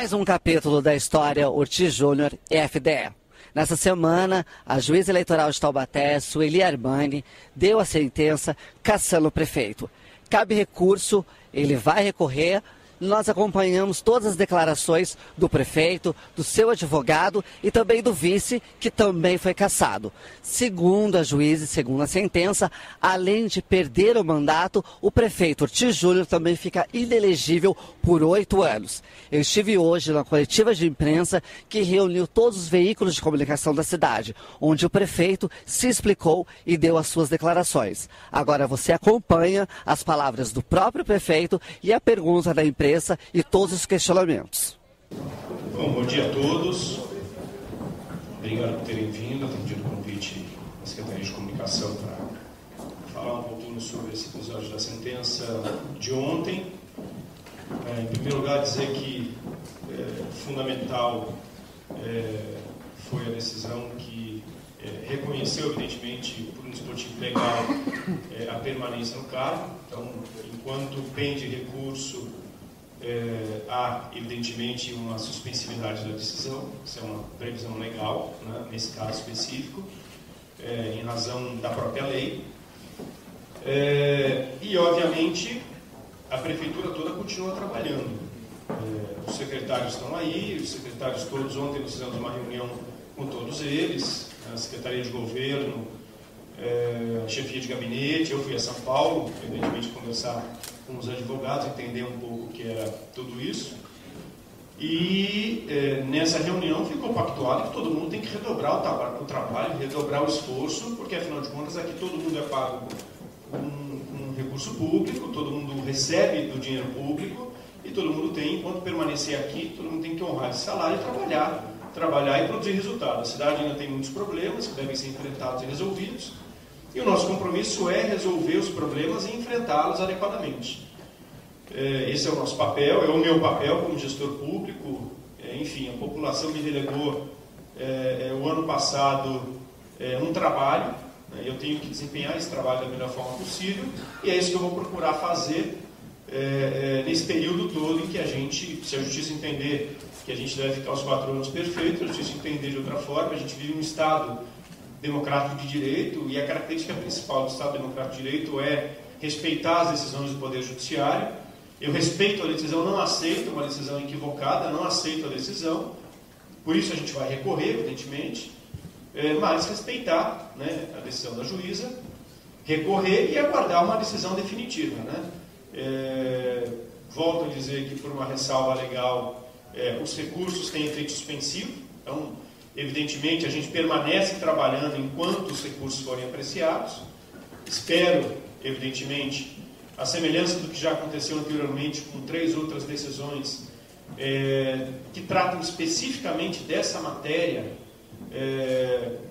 Mais um capítulo da história Ortiz Júnior e FDE. Nessa semana, a juíza eleitoral de Taubaté, Sueli Armani, deu a sentença cassando o prefeito. Cabe recurso, ele vai recorrer. Nós acompanhamos todas as declarações do prefeito, do seu advogado e também do vice, que também foi cassado. Segundo a juíza e segundo a sentença, além de perder o mandato, o prefeito Ortiz Júnior também fica inelegível por 8 anos. Eu estive hoje na coletiva de imprensa que reuniu todos os veículos de comunicação da cidade, onde o prefeito se explicou e deu as suas declarações. Agora você acompanha as palavras do próprio prefeito e a pergunta da imprensa e todos os questionamentos. Bom dia a todos. Obrigado por terem vindo, atendido o convite da Secretaria de Comunicação para falar um pouquinho sobre esse episódio da sentença de ontem. Em primeiro lugar, dizer que fundamental foi a decisão que reconheceu, evidentemente, por um dispositivo legal, a permanência no cargo. Então, enquanto pende recurso, há, evidentemente, uma suspensividade da decisão, isso é uma previsão legal, né, nesse caso específico, em razão da própria lei. E, obviamente, a prefeitura toda continua trabalhando. Os secretários estão aí, os secretários todos, ontem nós fizemos uma reunião com todos eles, a Secretaria de Governo, a chefia de gabinete, eu fui a São Paulo, evidentemente, conversar com os advogados, entender um pouco o que era tudo isso. E nessa reunião ficou pactuado que todo mundo tem que redobrar o trabalho, redobrar o esforço, porque afinal de contas aqui todo mundo é pago com recurso público, todo mundo recebe do dinheiro público e todo mundo tem, enquanto permanecer aqui, todo mundo tem que honrar esse salário e trabalhar e produzir resultado. A cidade ainda tem muitos problemas que devem ser enfrentados e resolvidos. E o nosso compromisso é resolver os problemas e enfrentá-los adequadamente. Esse é o nosso papel, é o meu papel como gestor público. Enfim, a população me delegou o ano passado um trabalho. Eu tenho que desempenhar esse trabalho da melhor forma possível e é isso que eu vou procurar fazer nesse período todo em que a gente, se a justiça entender que a gente deve ficar os 4 anos perfeitos, a justiça entender de outra forma, a gente vive um Estado democrático de direito e a característica principal do Estado democrático de direito é respeitar as decisões do Poder Judiciário. Eu respeito a decisão, não aceito uma decisão equivocada, não aceito a decisão, por isso a gente vai recorrer, evidentemente, mas respeitar, né, a decisão da juíza, recorrer e aguardar uma decisão definitiva. Né? Volto a dizer que, por uma ressalva legal, os recursos têm efeito suspensivo, então, evidentemente, a gente permanece trabalhando enquanto os recursos forem apreciados. Espero, evidentemente, a semelhança do que já aconteceu anteriormente com 3 outras decisões que tratam especificamente dessa matéria,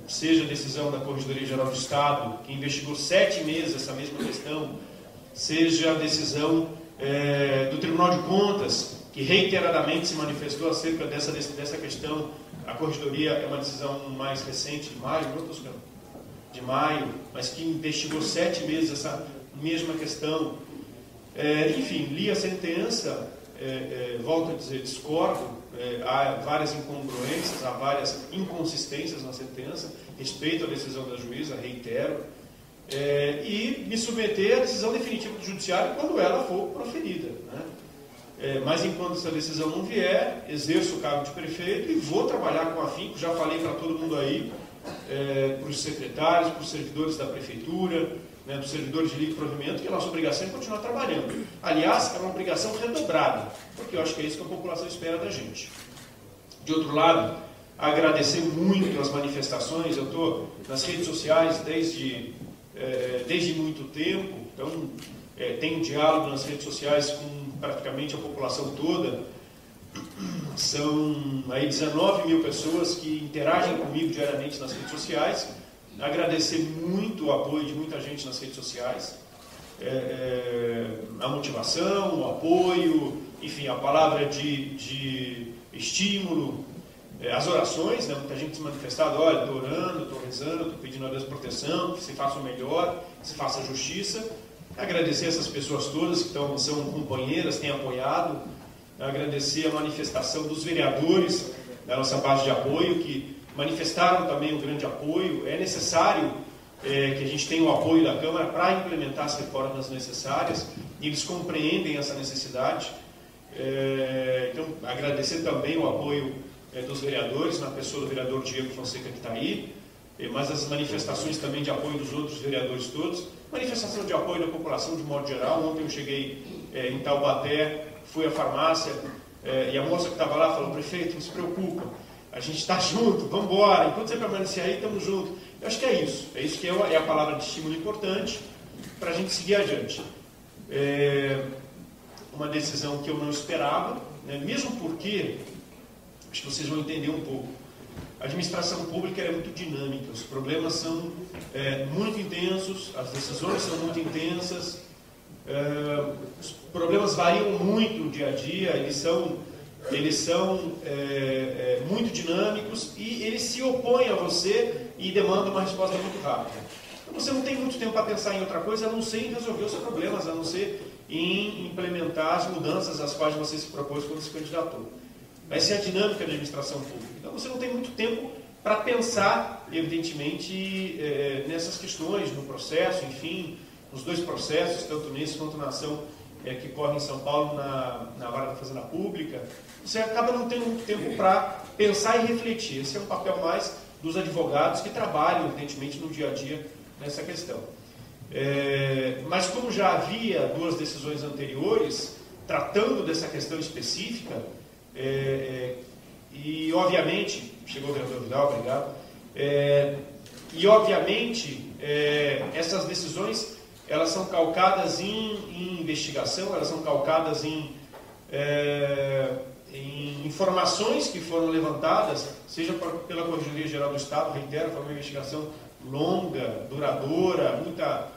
seja a decisão da Corregedoria Geral do Estado, que investigou 7 meses essa mesma questão, seja a decisão do Tribunal de Contas, que reiteradamente se manifestou acerca dessa questão. A Corregedoria é uma decisão mais recente, de maio, de maio, mas que investigou 7 meses essa mesma questão. Enfim, li a sentença, volto a dizer, discordo, há várias incongruências, há várias inconsistências na sentença, respeito à decisão da juíza, reitero, e me submeter à decisão definitiva do Judiciário quando ela for proferida. Né? Mas enquanto essa decisão não vier, exerço o cargo de prefeito e vou trabalhar com afinco. Já falei para todo mundo aí, para os secretários, para os servidores da prefeitura, né, para os servidores de livre provimento, que a nossa obrigação é continuar trabalhando. Aliás, é uma obrigação redobrada, porque eu acho que é isso que a população espera da gente. De outro lado, agradecer muito as manifestações. Eu estou nas redes sociais desde muito tempo, então tenho diálogo nas redes sociais com praticamente a população toda. São aí 19 mil pessoas que interagem comigo diariamente nas redes sociais. Agradecer muito o apoio de muita gente nas redes sociais, a motivação, o apoio, enfim, a palavra de estímulo, as orações, né? Muita gente se manifestado, olha, estou orando, estou rezando, estou pedindo a Deus proteção, que se faça o melhor, que se faça a justiça. Agradecer essas pessoas todas que são companheiras, têm apoiado. agradecer a manifestação dos vereadores da nossa base de apoio, que manifestaram também um grande apoio. É necessário que a gente tenha o apoio da Câmara para implementar as reformas necessárias, e eles compreendem essa necessidade. Então, agradecer também o apoio dos vereadores, na pessoa do vereador Diego Fonseca, que está aí, mas as manifestações também de apoio dos outros vereadores todos, manifestação de apoio da população de modo geral. Ontem eu cheguei em Taubaté, fui à farmácia, e a moça que estava lá falou: prefeito, não se preocupa, a gente está junto, vamos embora, enquanto você permanecer aí, estamos juntos. Eu acho que é isso que é a palavra de estímulo importante para a gente seguir adiante. Uma decisão que eu não esperava, né? Mesmo porque, acho que vocês vão entender um pouco, a administração pública é muito dinâmica, os problemas são muito intensos, as decisões são muito intensas, os problemas variam muito no dia a dia, eles são muito dinâmicos, e eles se opõem a você e demandam uma resposta muito rápida. Então você não tem muito tempo para pensar em outra coisa, a não ser em resolver os seus problemas, a não ser em implementar as mudanças às quais você se propôs quando se candidatou. Essa é a dinâmica da administração pública. Então você não tem muito tempo para pensar, evidentemente, nessas questões, no processo, enfim, nos dois processos, tanto nesse quanto na ação que corre em São Paulo, na Vara da Fazenda Pública. Você acaba não tendo muito tempo para pensar e refletir. Esse é um papel mais dos advogados que trabalham, evidentemente, no dia a dia nessa questão. Mas como já havia duas decisões anteriores tratando dessa questão específica, e obviamente, chegou o vereador Vidal, obrigado, e obviamente essas decisões, elas são calcadas em investigação, elas são calcadas em informações que foram levantadas, seja pela Corregedoria Geral do Estado, reitero, foi uma investigação longa, duradoura, muita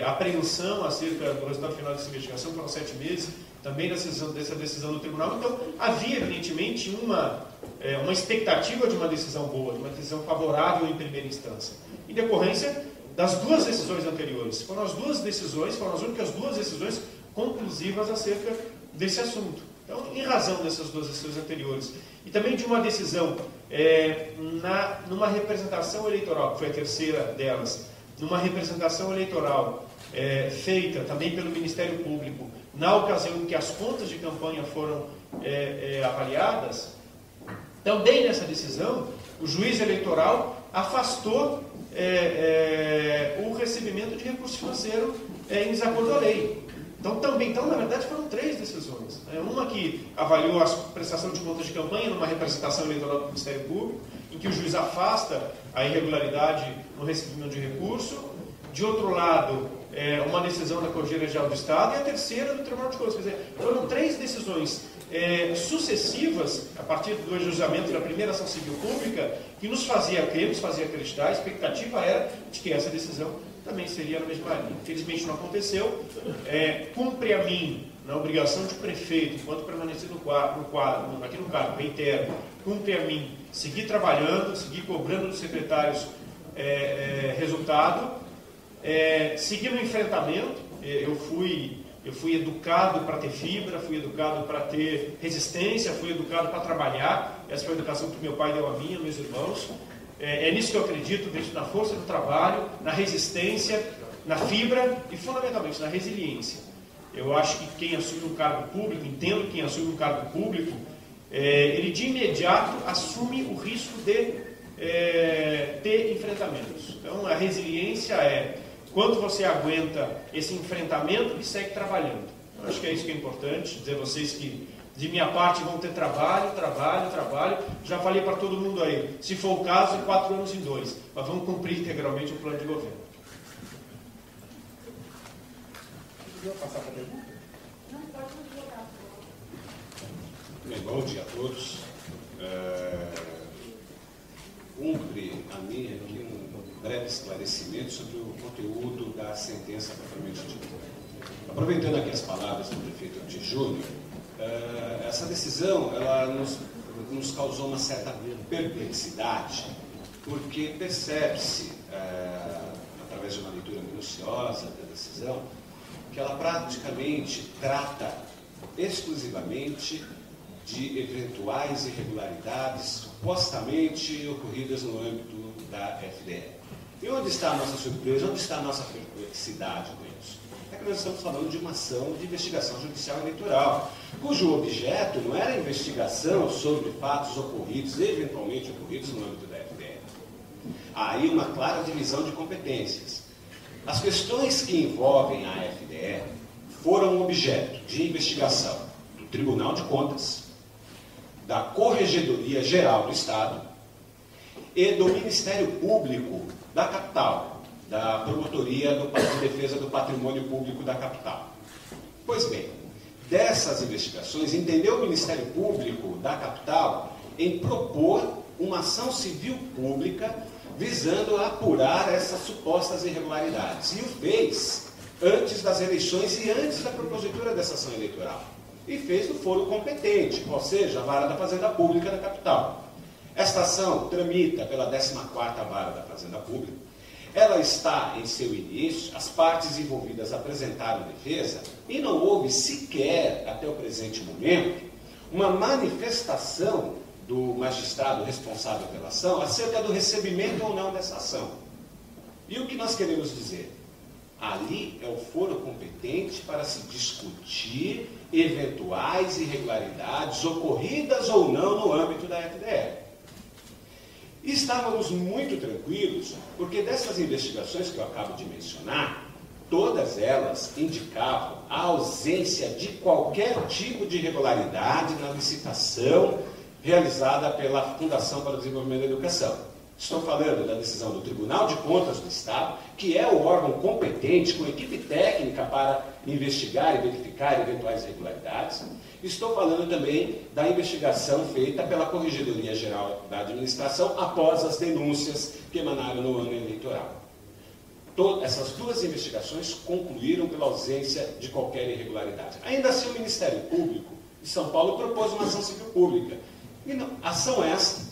apreensão acerca do resultado final dessa investigação, foram 7 meses, também dessa decisão do tribunal. Então, havia, evidentemente, uma expectativa de uma decisão boa, de uma decisão favorável em primeira instância. Em decorrência das duas decisões anteriores. Foram as únicas duas decisões conclusivas acerca desse assunto. Então, em razão dessas duas decisões anteriores, e também de uma decisão numa representação eleitoral, que foi a terceira delas, numa representação eleitoral feita também pelo Ministério Público, na ocasião em que as contas de campanha foram avaliadas, também nessa decisão, o juiz eleitoral afastou o recebimento de recurso financeiro em desacordo à lei. Então, na verdade, foram 3 decisões. Uma que avaliou a prestação de contas de campanha numa representação eleitoral do Ministério Público, em que o juiz afasta a irregularidade no recebimento de recurso. De outro lado, uma decisão da Corregedoria Geral do Estado, e a terceira do Tribunal de Contas. Quer dizer, foram 3 decisões sucessivas, a partir do ajustamento da primeira ação civil pública, que nos fazia crer, nos fazia acreditar. A expectativa era de que essa decisão também seria na mesma linha. Infelizmente não aconteceu. Cumpre a mim, na obrigação de prefeito, enquanto permanecer aqui no cargo, reitero, cumpre a mim seguir trabalhando, seguir cobrando dos secretários resultado, seguir no enfrentamento. Eu fui educado para ter fibra, fui educado para ter resistência, fui educado para trabalhar. Essa foi a educação que meu pai deu a mim, aos meus irmãos. É nisso que eu acredito, na força do trabalho, na resistência, na fibra e, fundamentalmente, na resiliência. Eu acho que quem assume um cargo público, entendo que quem assume um cargo público, ele de imediato assume o risco de ter enfrentamentos. Então, a resiliência quanto você aguenta esse enfrentamento e segue trabalhando. Eu acho que é isso que é importante, dizer a vocês que, de minha parte, vão ter trabalho. Já falei para todo mundo aí, se for o caso, 4 anos em 2, mas vamos cumprir integralmente o plano de governo. Passar para a pergunta? Não, pode colocar. Bem, bom dia a todos. Cumpre a mim aqui um breve esclarecimento sobre o conteúdo da sentença propriamente dita. Aproveitando aqui as palavras do prefeito de Júnior, essa decisão ela nos causou uma certa perplexidade, porque percebe-se, através de uma leitura minuciosa da decisão, que ela praticamente trata exclusivamente de eventuais irregularidades supostamente ocorridas no âmbito da FDE. E onde está a nossa surpresa? Onde está a nossa perplexidade com isso? É que nós estamos falando de uma ação de investigação judicial eleitoral, cujo objeto não era a investigação sobre fatos ocorridos, eventualmente ocorridos no âmbito da FDE. Há aí uma clara divisão de competências. As questões que envolvem a FDE foram objeto de investigação do Tribunal de Contas, da Corregedoria Geral do Estado e do Ministério Público da Capital, da Promotoria de Defesa do Patrimônio Público da Capital. Pois bem, dessas investigações, entendeu o Ministério Público da Capital em propor uma ação civil pública visando apurar essas supostas irregularidades. E o fez antes das eleições e antes da propositura dessa ação eleitoral. E fez no foro competente, ou seja, a Vara da Fazenda Pública da Capital. Esta ação tramita pela 14ª Vara da Fazenda Pública. Ela está em seu início, as partes envolvidas apresentaram defesa e não houve sequer, até o presente momento, uma manifestação do magistrado responsável pela ação acerca do recebimento ou não dessa ação. E o que nós queremos dizer? Ali é o foro competente para se discutir eventuais irregularidades ocorridas ou não no âmbito da FDE. E estávamos muito tranquilos, porque dessas investigações que eu acabo de mencionar, todas elas indicavam a ausência de qualquer tipo de irregularidade na licitação realizada pela Fundação para o Desenvolvimento da Educação. Estou falando da decisão do Tribunal de Contas do Estado, que é o órgão competente, com equipe técnica para investigar e verificar eventuais irregularidades. Estou falando também da investigação feita pela Corregedoria Geral da Administração após as denúncias que emanaram no ano eleitoral. Essas duas investigações concluíram pela ausência de qualquer irregularidade. Ainda assim, o Ministério Público de São Paulo propôs uma ação civil pública. E não, ação esta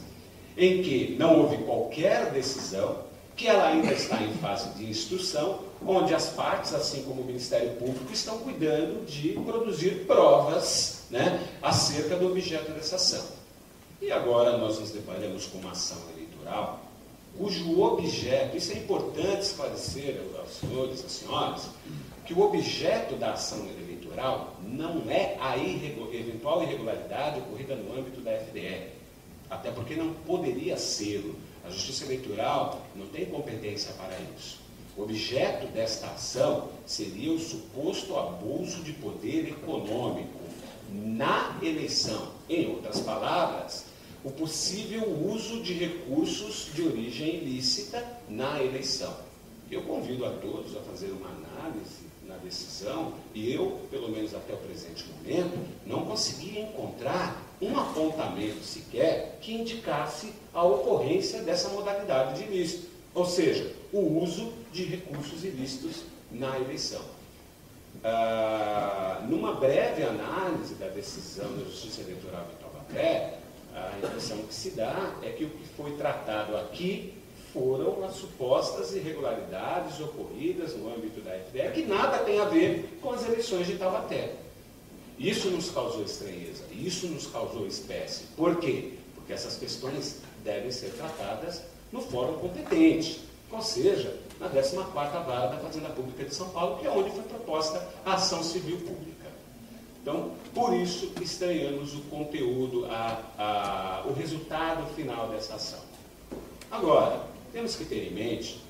em que não houve qualquer decisão, que ela ainda está em fase de instrução, onde as partes, assim como o Ministério Público, estão cuidando de produzir provas, né, acerca do objeto dessa ação. E agora nós nos deparamos com uma ação eleitoral, cujo objeto, isso é importante esclarecer aos senhores e às senhoras, que o objeto da ação eleitoral não é a eventual irregularidade ocorrida no âmbito da FDE. Até porque não poderia ser. A Justiça Eleitoral não tem competência para isso. O objeto desta ação seria o suposto abuso de poder econômico na eleição. Em outras palavras, o possível uso de recursos de origem ilícita na eleição. Eu convido a todos a fazer uma análise na decisão, e eu, pelo menos até o presente momento, não consegui encontrar um apontamento sequer que indicasse a ocorrência dessa modalidade de ilícito, ou seja, o uso de recursos ilícitos na eleição. Numa breve análise da decisão da Justiça Eleitoral de Taubaté, a impressão que se dá é que o que foi tratado aqui foram as supostas irregularidades ocorridas no âmbito da FDE, que nada tem a ver com as eleições de Taubaté. Isso nos causou estranheza, isso nos causou espécie. Por quê? Porque essas questões devem ser tratadas no fórum competente, ou seja, na 14ª Vara da Fazenda Pública de São Paulo, que é onde foi proposta a ação civil pública. Então, por isso, estranhamos o conteúdo, o resultado final dessa ação. Agora, temos que ter em mente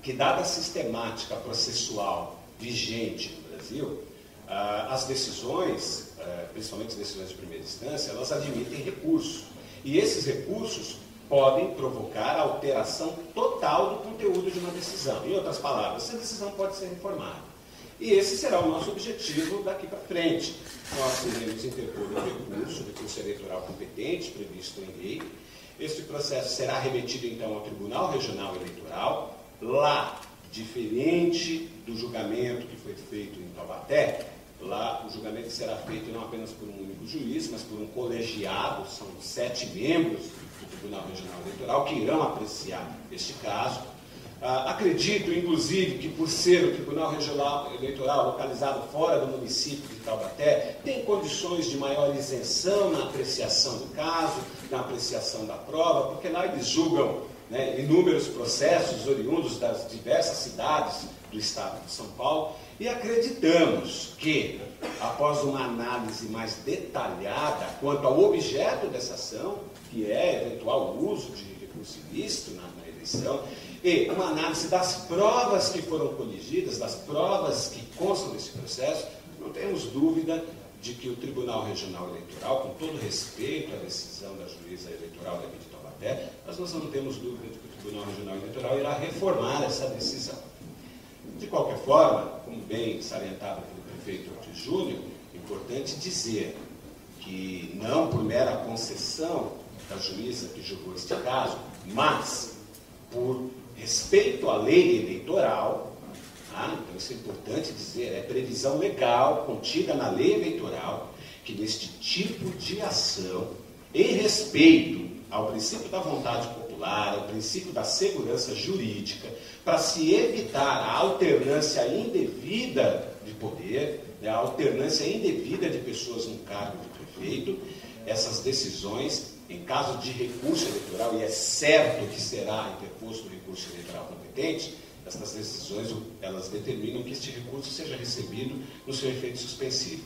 que, dada a sistemática processual vigente no Brasil, as decisões, principalmente as decisões de primeira instância, elas admitem recurso. E esses recursos podem provocar a alteração total do conteúdo de uma decisão. Em outras palavras, essa decisão pode ser reformada. E esse será o nosso objetivo daqui para frente. Nós iremos interpor um recurso eleitoral competente, previsto em lei. Este processo será remetido, então, ao Tribunal Regional Eleitoral. Lá, diferente do julgamento que foi feito em Taubaté, lá o julgamento será feito não apenas por um único juiz, mas por um colegiado, são 7 membros do Tribunal Regional Eleitoral que irão apreciar este caso. Acredito, inclusive, que por ser o Tribunal Regional Eleitoral localizado fora do município de Taubaté, tem condições de maior isenção na apreciação do caso, na apreciação da prova, porque lá eles julgam, né, inúmeros processos oriundos das diversas cidades do estado de São Paulo, e acreditamos que, após uma análise mais detalhada quanto ao objeto dessa ação, que é eventual uso de recurso ilícito na eleição, e uma análise das provas que foram coligidas, das provas que constam desse processo, não temos dúvida de que o Tribunal Regional Eleitoral, com todo respeito à decisão da juíza eleitoral daqui de Taubaté, nós não temos dúvida de que o Tribunal Regional Eleitoral irá reformar essa decisão. De qualquer forma, como bem salientado pelo prefeito Ortiz Júnior, é importante dizer que não por mera concessão da juíza que julgou este caso, mas por respeito à lei eleitoral, tá? Então isso é importante dizer, é previsão legal contida na lei eleitoral que neste tipo de ação, em respeito ao princípio da vontade popular, ao princípio da segurança jurídica, para se evitar a alternância indevida de poder, né, a alternância indevida de pessoas no cargo de prefeito, essas decisões, em caso de recurso eleitoral, e é certo que será interposto o recurso eleitoral competente, essas decisões, elas determinam que este recurso seja recebido no seu efeito suspensivo.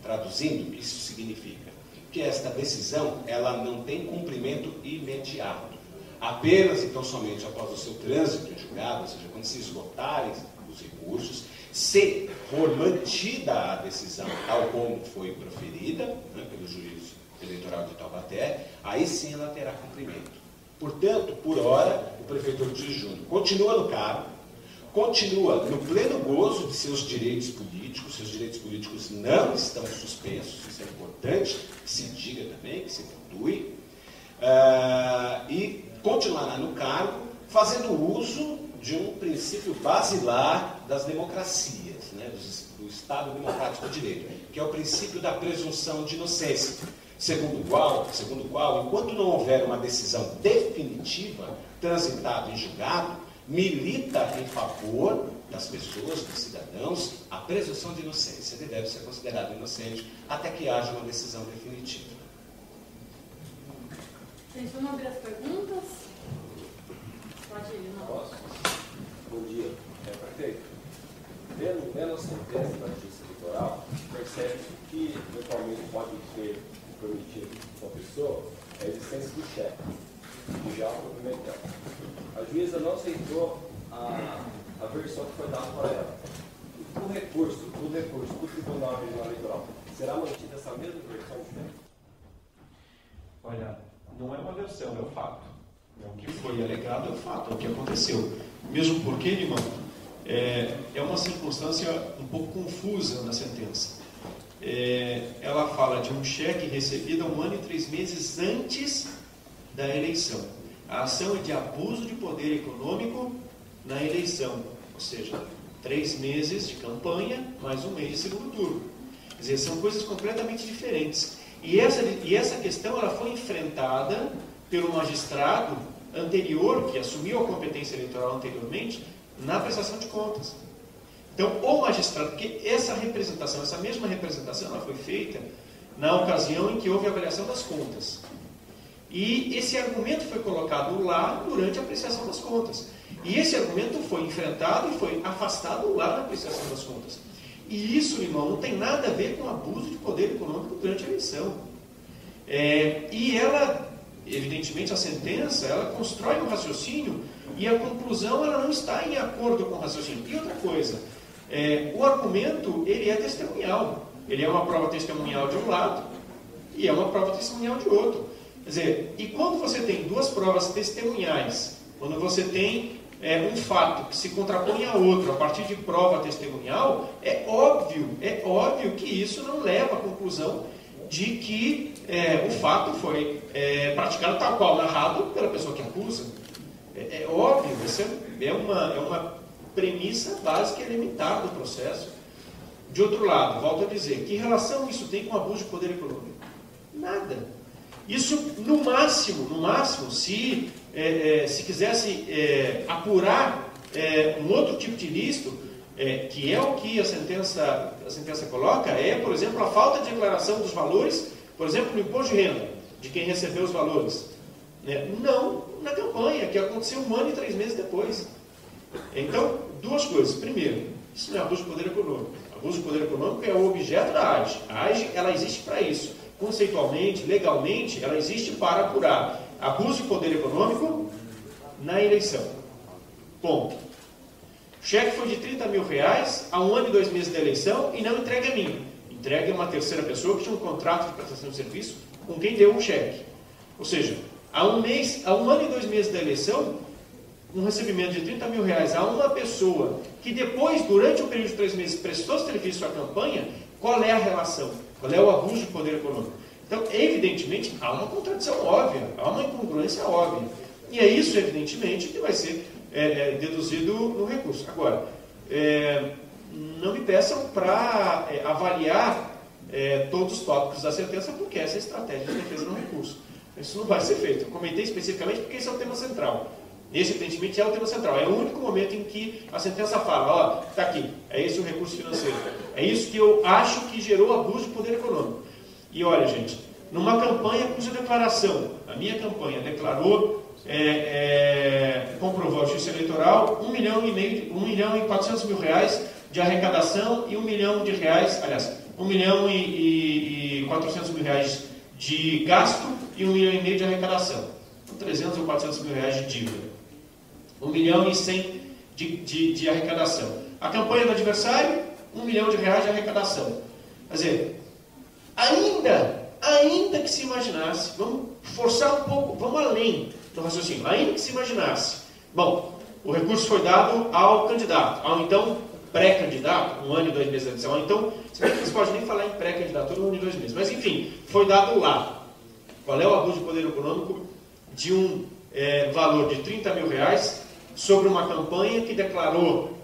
Traduzindo, o que isso significa? Que esta decisão, ela não tem cumprimento imediato. Apenas e tão somente após o seu trânsito em julgado, ou seja, quando se esgotarem os recursos, se for mantida a decisão tal como foi proferida, né, pelo juízo eleitoral de Taubaté, aí sim ela terá cumprimento. Portanto, por hora, o prefeito Ortiz Júnior continua no cargo, continua no pleno gozo de seus direitos políticos não estão suspensos, isso é importante que se diga também, que se pontue, e continuará no cargo, fazendo uso de um princípio basilar das democracias, né, do Estado Democrático de Direito, que é o princípio da presunção de inocência, segundo o qual, enquanto não houver uma decisão definitiva transitada em julgado, milita em favor das pessoas, dos cidadãos, a presunção de inocência. Ele deve ser considerado inocente até que haja uma decisão definitiva. Gente, vamos abrir as perguntas? Pode ir, não. Posso? Bom dia. Prefeito, vendo a sentença da Justiça Eleitoral, percebe que eventualmente pode ser permitido para a pessoa a licença do chefe, que já foi Pimentel. A juíza não aceitou a versão que foi dada para ela. O recurso do Tribunal Regional Eleitoral, será mantida essa mesma versão de chefe? Olha, não é uma versão, é o fato. O que foi alegado é o fato, é o que aconteceu. Mesmo porque, Limão, é uma circunstância um pouco confusa na sentença. Ela fala de um cheque recebido 1 ano e 3 meses antes da eleição. A ação é de abuso de poder econômico na eleição, ou seja, 3 meses de campanha mais 1 mês de segundo turno. Quer dizer, são coisas completamente diferentes. E essa questão ela foi enfrentada pelo magistrado anterior, que assumiu a competência eleitoral anteriormente, na prestação de contas. Então, o magistrado, porque essa mesma representação, ela foi feita na ocasião em que houve a avaliação das contas. E esse argumento foi colocado lá durante a apreciação das contas. E esse argumento foi enfrentado e foi afastado lá na apreciação das contas. E isso, irmão, não tem nada a ver com abuso de poder econômico durante a eleição. E ela, evidentemente, a sentença, ela constrói um raciocínio e a conclusão ela não está em acordo com o raciocínio. E outra coisa, o argumento ele é testemunhal. Ele é uma prova testemunhal de um lado e é uma prova testemunhal de outro. Quer dizer, e quando você tem duas provas testemunhais, quando você tem um fato que se contrapõe a outro a partir de prova testemunhal, é óbvio que isso não leva à conclusão de que o fato foi praticado tal qual narrado pela pessoa que acusa. É óbvio, isso é uma premissa básica e elementar do processo. De outro lado, volto a dizer, que relação isso tem com abuso de poder econômico? Nada. Isso, no máximo, se quisesse apurar Um outro tipo de ilícito, que é o que a sentença coloca, é, por exemplo, a falta de declaração dos valores, por exemplo, no imposto de renda, de quem recebeu os valores. Não na campanha, que aconteceu 1 ano e 3 meses depois. Então, duas coisas. Primeiro, isso não é abuso de poder econômico. Abuso de poder econômico é o objeto da AGE. A AGE, ela existe para isso. Conceitualmente, legalmente, ela existe para apurar abuso de poder econômico na eleição. Ponto. O cheque foi de R$30 mil há 1 ano e 2 meses da eleição e não entregue a mim. Entregue a uma terceira pessoa que tinha um contrato de prestação de serviço com quem deu o cheque. Ou seja, há 1 ano e 2 meses da eleição, um recebimento de R$30 mil a uma pessoa que depois, durante o período de 3 meses, prestou serviço à campanha, qual é a relação? Qual é o abuso de poder econômico? Então, evidentemente, há uma contradição óbvia, há uma incongruência óbvia. E é isso, evidentemente, que vai ser deduzido no recurso. Agora, não me peçam para avaliar todos os tópicos da sentença, porque essa é a estratégia de defesa no recurso. Isso não vai ser feito. Eu comentei especificamente porque esse é o tema central. Esse, evidentemente, é o tema central. É o único momento em que a sentença fala, ó, está aqui, é esse o recurso financeiro. É isso que eu acho que gerou abuso de poder econômico. E olha, gente, numa campanha cuja declaração, a minha campanha declarou, comprovou a Justiça Eleitoral, 1.400.000 reais de arrecadação e 1 milhão de reais, aliás, 1.400.000 reais de gasto e 1,5 milhão de arrecadação. 300 ou 400 mil reais de dívida. 1 milhão e 100 de arrecadação. A campanha do adversário, 1 milhão de reais de arrecadação. Quer dizer, ainda que se imaginasse, vamos forçar um pouco, vamos além do raciocínio, ainda que se imaginasse, bom, o recurso foi dado ao candidato, ao então pré-candidato, 1 ano e 2 meses de eleição, ou então, se bem que eles podem nem falar em pré-candidatura 1 ano e 2 meses, mas enfim, foi dado lá. Qual é o abuso de poder econômico de um valor de R$30 mil sobre uma campanha que declarou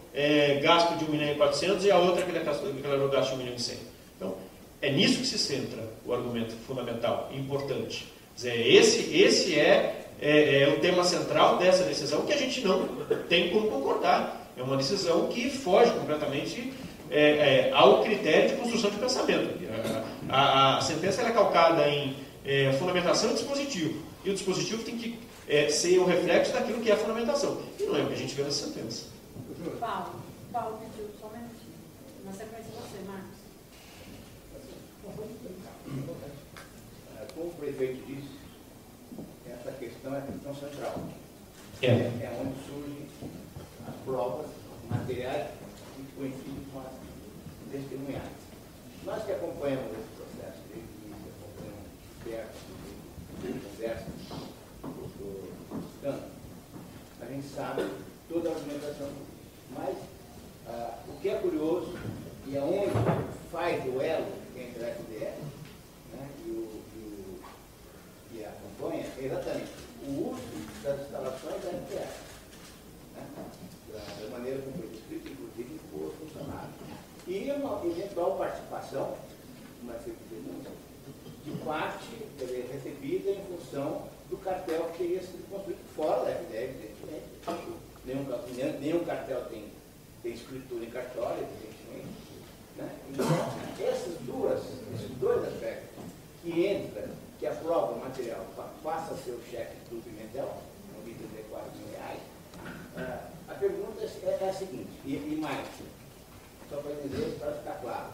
gasto de 1 milhão e 400 e a outra que declarou gasto de 1 milhão e 100. Então, é nisso que se centra o argumento fundamental e importante. Quer dizer, esse é o tema central dessa decisão que a gente não tem como concordar. É uma decisão que foge completamente ao critério de construção de pensamento. A sentença é calcada em fundamentação e dispositivo. E o dispositivo tem que ser o reflexo daquilo que é a fundamentação. E não é o que a gente vê nessa sentença. Paulo pediu somente. Na sequência você, Marcos. Como o prefeito disse, essa questão é a questão central. É onde surgem as provas, os materiais que coincidem com as testemunhadas. Nós que acompanhamos esse processo, desde o início, acompanhamos perto, conversa do escândalo, a gente sabe toda a argumentação. Mas o que é curioso e aonde faz o elo entre a FDE, né, e a campanha é exatamente o uso das instalações da FDE, né, da maneira como foi descrito, inclusive por funcionário. E uma eventual participação, uma denúncia, de parte recebida em função do cartel que teria sido construído fora da FDE, evidentemente. Nenhum cartel tem escritura em cartório, evidentemente. Né? Então, esses dois aspectos que a prova material passa a ser o cheque do Pimentel, R$ 34 mil, a pergunta é a seguinte, e mais, só para dizer, para ficar claro,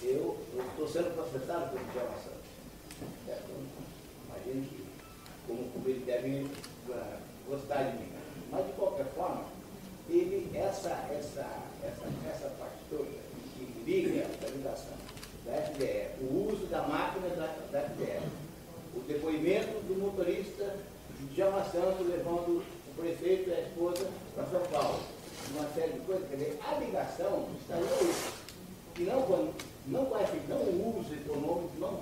eu estou sendo processado pelo Djalma Santos. Imagino que, como ele deve gostar de mim. Mas, de qualquer forma, essa parte toda que liga a ligação da FDE, o uso da máquina da FDE, o depoimento do motorista de Djalma Santos levando o prefeito e a esposa para São Paulo, uma série de coisas, quer dizer, a ligação estaria aí. E não o uso econômico, não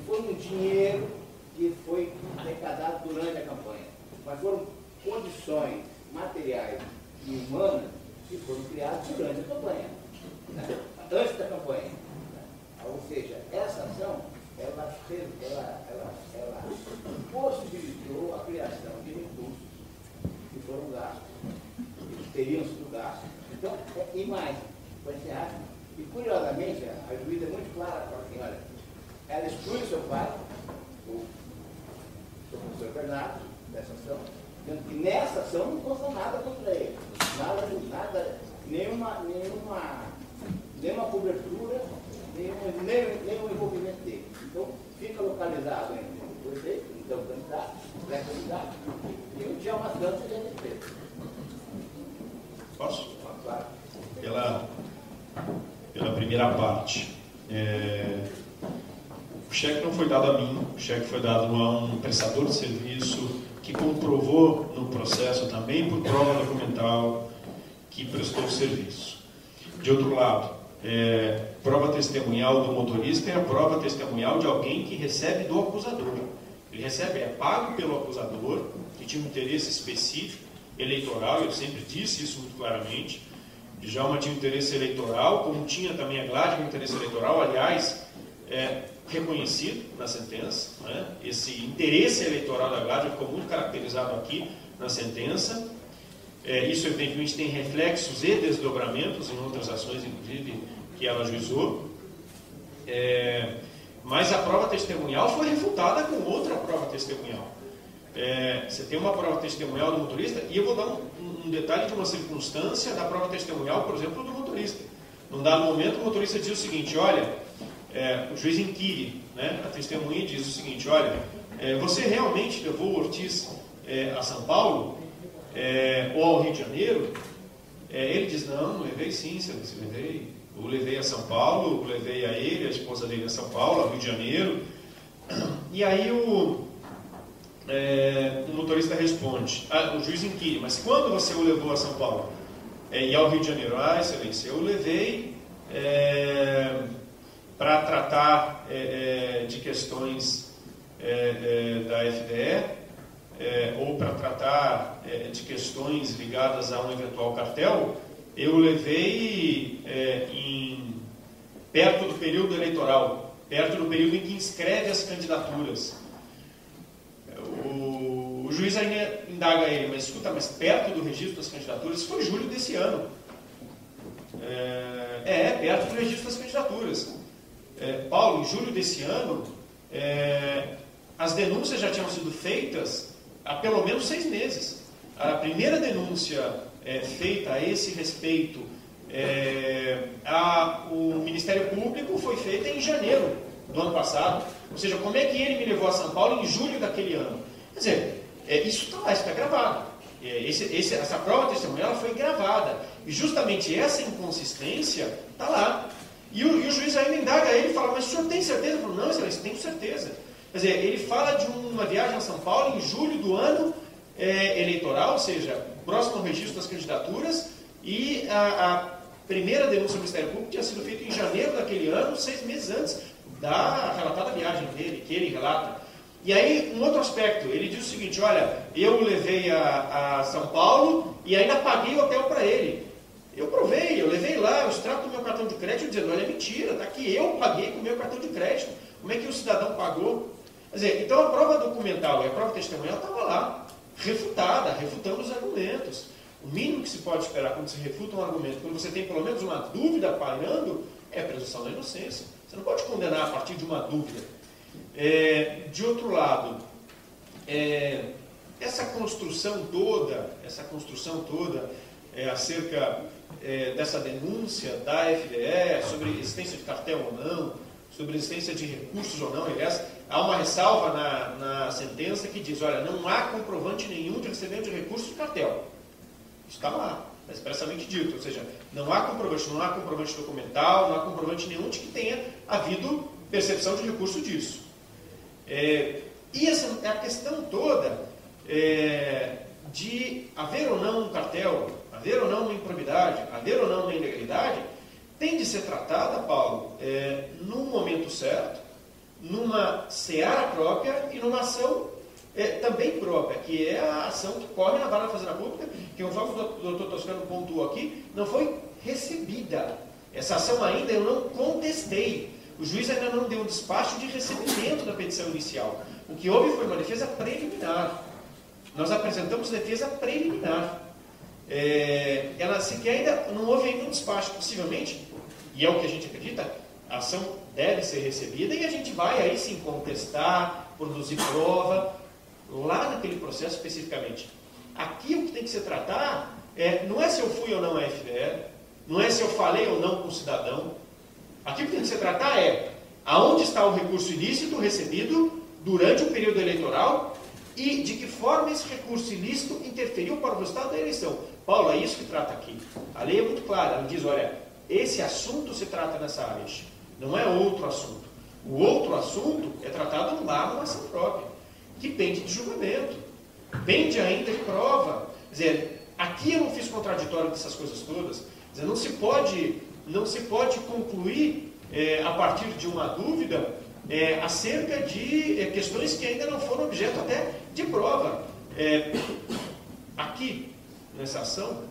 foi um dinheiro que foi arrecadado durante a campanha, mas foram condições materiais e humanas que foram criadas durante a campanha, né? Antes da campanha. Né? Ou seja, essa ação, ela possibilitou a criação de recursos que foram gastos, que teriam sido Então, e mais, para encerrar, e curiosamente, a juíza é muito clara, fala assim, olha, ela exclui o seu pai, o professor Bernardo, dessa ação, dizendo que nessa ação não consta nada contra ele, nada, nenhuma cobertura, nenhum envolvimento dele. Então, fica localizado entre o prefeito, então o candidato, o pré-candidato, e o Djalma Santos e a defesa. Posso? Claro. Pela primeira parte. O cheque não foi dado a mim, o cheque foi dado a um prestador de serviço que comprovou no processo também por prova documental que prestou serviço. De outro lado, prova testemunhal do motorista é a prova testemunhal de alguém que recebe do acusador. Ele recebe, é pago pelo acusador, que tinha um interesse específico, eleitoral, eu sempre disse isso muito claramente. Djalma tinha interesse eleitoral, como tinha também a Gládia um interesse eleitoral, aliás, reconhecido na sentença, né? Esse interesse eleitoral da Gládia ficou muito caracterizado aqui na sentença. Isso, evidentemente, tem reflexos e desdobramentos em outras ações, inclusive, que ela ajuizou. Mas a prova testemunhal foi refutada com outra prova testemunhal. Você tem uma prova testemunhal do motorista, e eu vou dar um detalhe de uma circunstância da prova testemunhal, por exemplo, do motorista. Num dado momento, o motorista diz o seguinte, olha, o juiz inquire, né, a testemunha diz o seguinte, olha, você realmente levou o Ortiz a São Paulo ou ao Rio de Janeiro? Ele diz, não, levei sim, senhor, levei. Eu levei a São Paulo, levei a ele, a esposa dele a São Paulo, ao Rio de Janeiro. E aí o motorista responde, o juiz inquire, mas quando você o levou a São Paulo e ao Rio de Janeiro? Excelência, eu levei para tratar de questões da FDE ou para tratar de questões ligadas a um eventual cartel. Eu levei perto do período eleitoral, perto do período em que inscreve as candidaturas. O juiz ainda indaga ele, mas escuta, mas perto do registro das candidaturas? Isso foi julho desse ano. Perto do registro das candidaturas. Paulo, em julho desse ano, as denúncias já tinham sido feitas há pelo menos 6 meses. A primeira denúncia feita a esse respeito o Ministério Público foi feita em janeiro do ano passado. Ou seja, como é que ele me levou a São Paulo em julho daquele ano? Quer dizer, isso está lá, isso está gravado. Essa prova testemunhal foi gravada. E justamente essa inconsistência está lá. E o juiz ainda indaga ele e fala, mas o senhor tem certeza? Eu falo, não, excelência, tenho certeza. Quer dizer, ele fala de uma viagem a São Paulo em julho do ano eleitoral, ou seja, próximo ao registro das candidaturas, e a primeira denúncia do Ministério Público tinha sido feita em janeiro daquele ano, 6 meses antes da relatada viagem dele, que ele relata. E aí, um outro aspecto, ele diz o seguinte, olha, eu o levei a São Paulo e ainda paguei o hotel para ele. Eu provei, eu levei lá, eu extrato do meu cartão de crédito dizendo, olha, é mentira, está aqui, eu paguei com o meu cartão de crédito. Como é que o cidadão pagou? Quer dizer, então a prova documental e a prova testemunhal estava lá, refutada, refutando os argumentos. O mínimo que se pode esperar quando se refuta um argumento, quando você tem pelo menos uma dúvida pairando, é a presunção da inocência. Você não pode condenar a partir de uma dúvida. De outro lado, essa construção toda acerca dessa denúncia da FDE sobre existência de cartel ou não, sobre existência de recursos ou não, aliás, há uma ressalva na sentença que diz, olha, não há comprovante nenhum de recebimento de recursos de cartel. Isso está lá, está expressamente dito, ou seja, não há comprovante documental, não há comprovante nenhum de que tenha havido percepção de recurso disso. E a questão toda de haver ou não um cartel, haver ou não uma improbidade, haver ou não uma ilegalidade, tem de ser tratada, Paulo, num momento certo, numa seara própria e numa ação também própria, que é a ação que corre na vara da Fazenda Pública, que conforme o Dr. Toscano pontuou aqui, não foi recebida. Essa ação ainda eu não contestei. O juiz ainda não deu um despacho de recebimento da petição inicial. O que houve foi uma defesa preliminar. Nós apresentamos defesa preliminar. ela sequer ainda, não houve ainda um despacho, possivelmente, e é o que a gente acredita, a ação deve ser recebida e a gente vai aí sim contestar, produzir prova, lá naquele processo especificamente. Aqui o que tem que se tratar não é se eu fui ou não à FDE, não é se eu falei ou não com o cidadão. Aqui o que tem que se tratar é aonde está o recurso ilícito recebido durante o período eleitoral e de que forma esse recurso ilícito interferiu para o resultado da eleição. Paulo, é isso que trata aqui. A lei é muito clara, ela diz, olha, esse assunto se trata nessa área, não é outro assunto. O outro assunto é tratado lá numa ação própria, que pende de julgamento, pende ainda de prova. Quer dizer, aqui eu não fiz contraditório dessas coisas todas. Quer dizer, não se pode concluir a partir de uma dúvida acerca de questões que ainda não foram objeto até de prova. Aqui, nessa ação,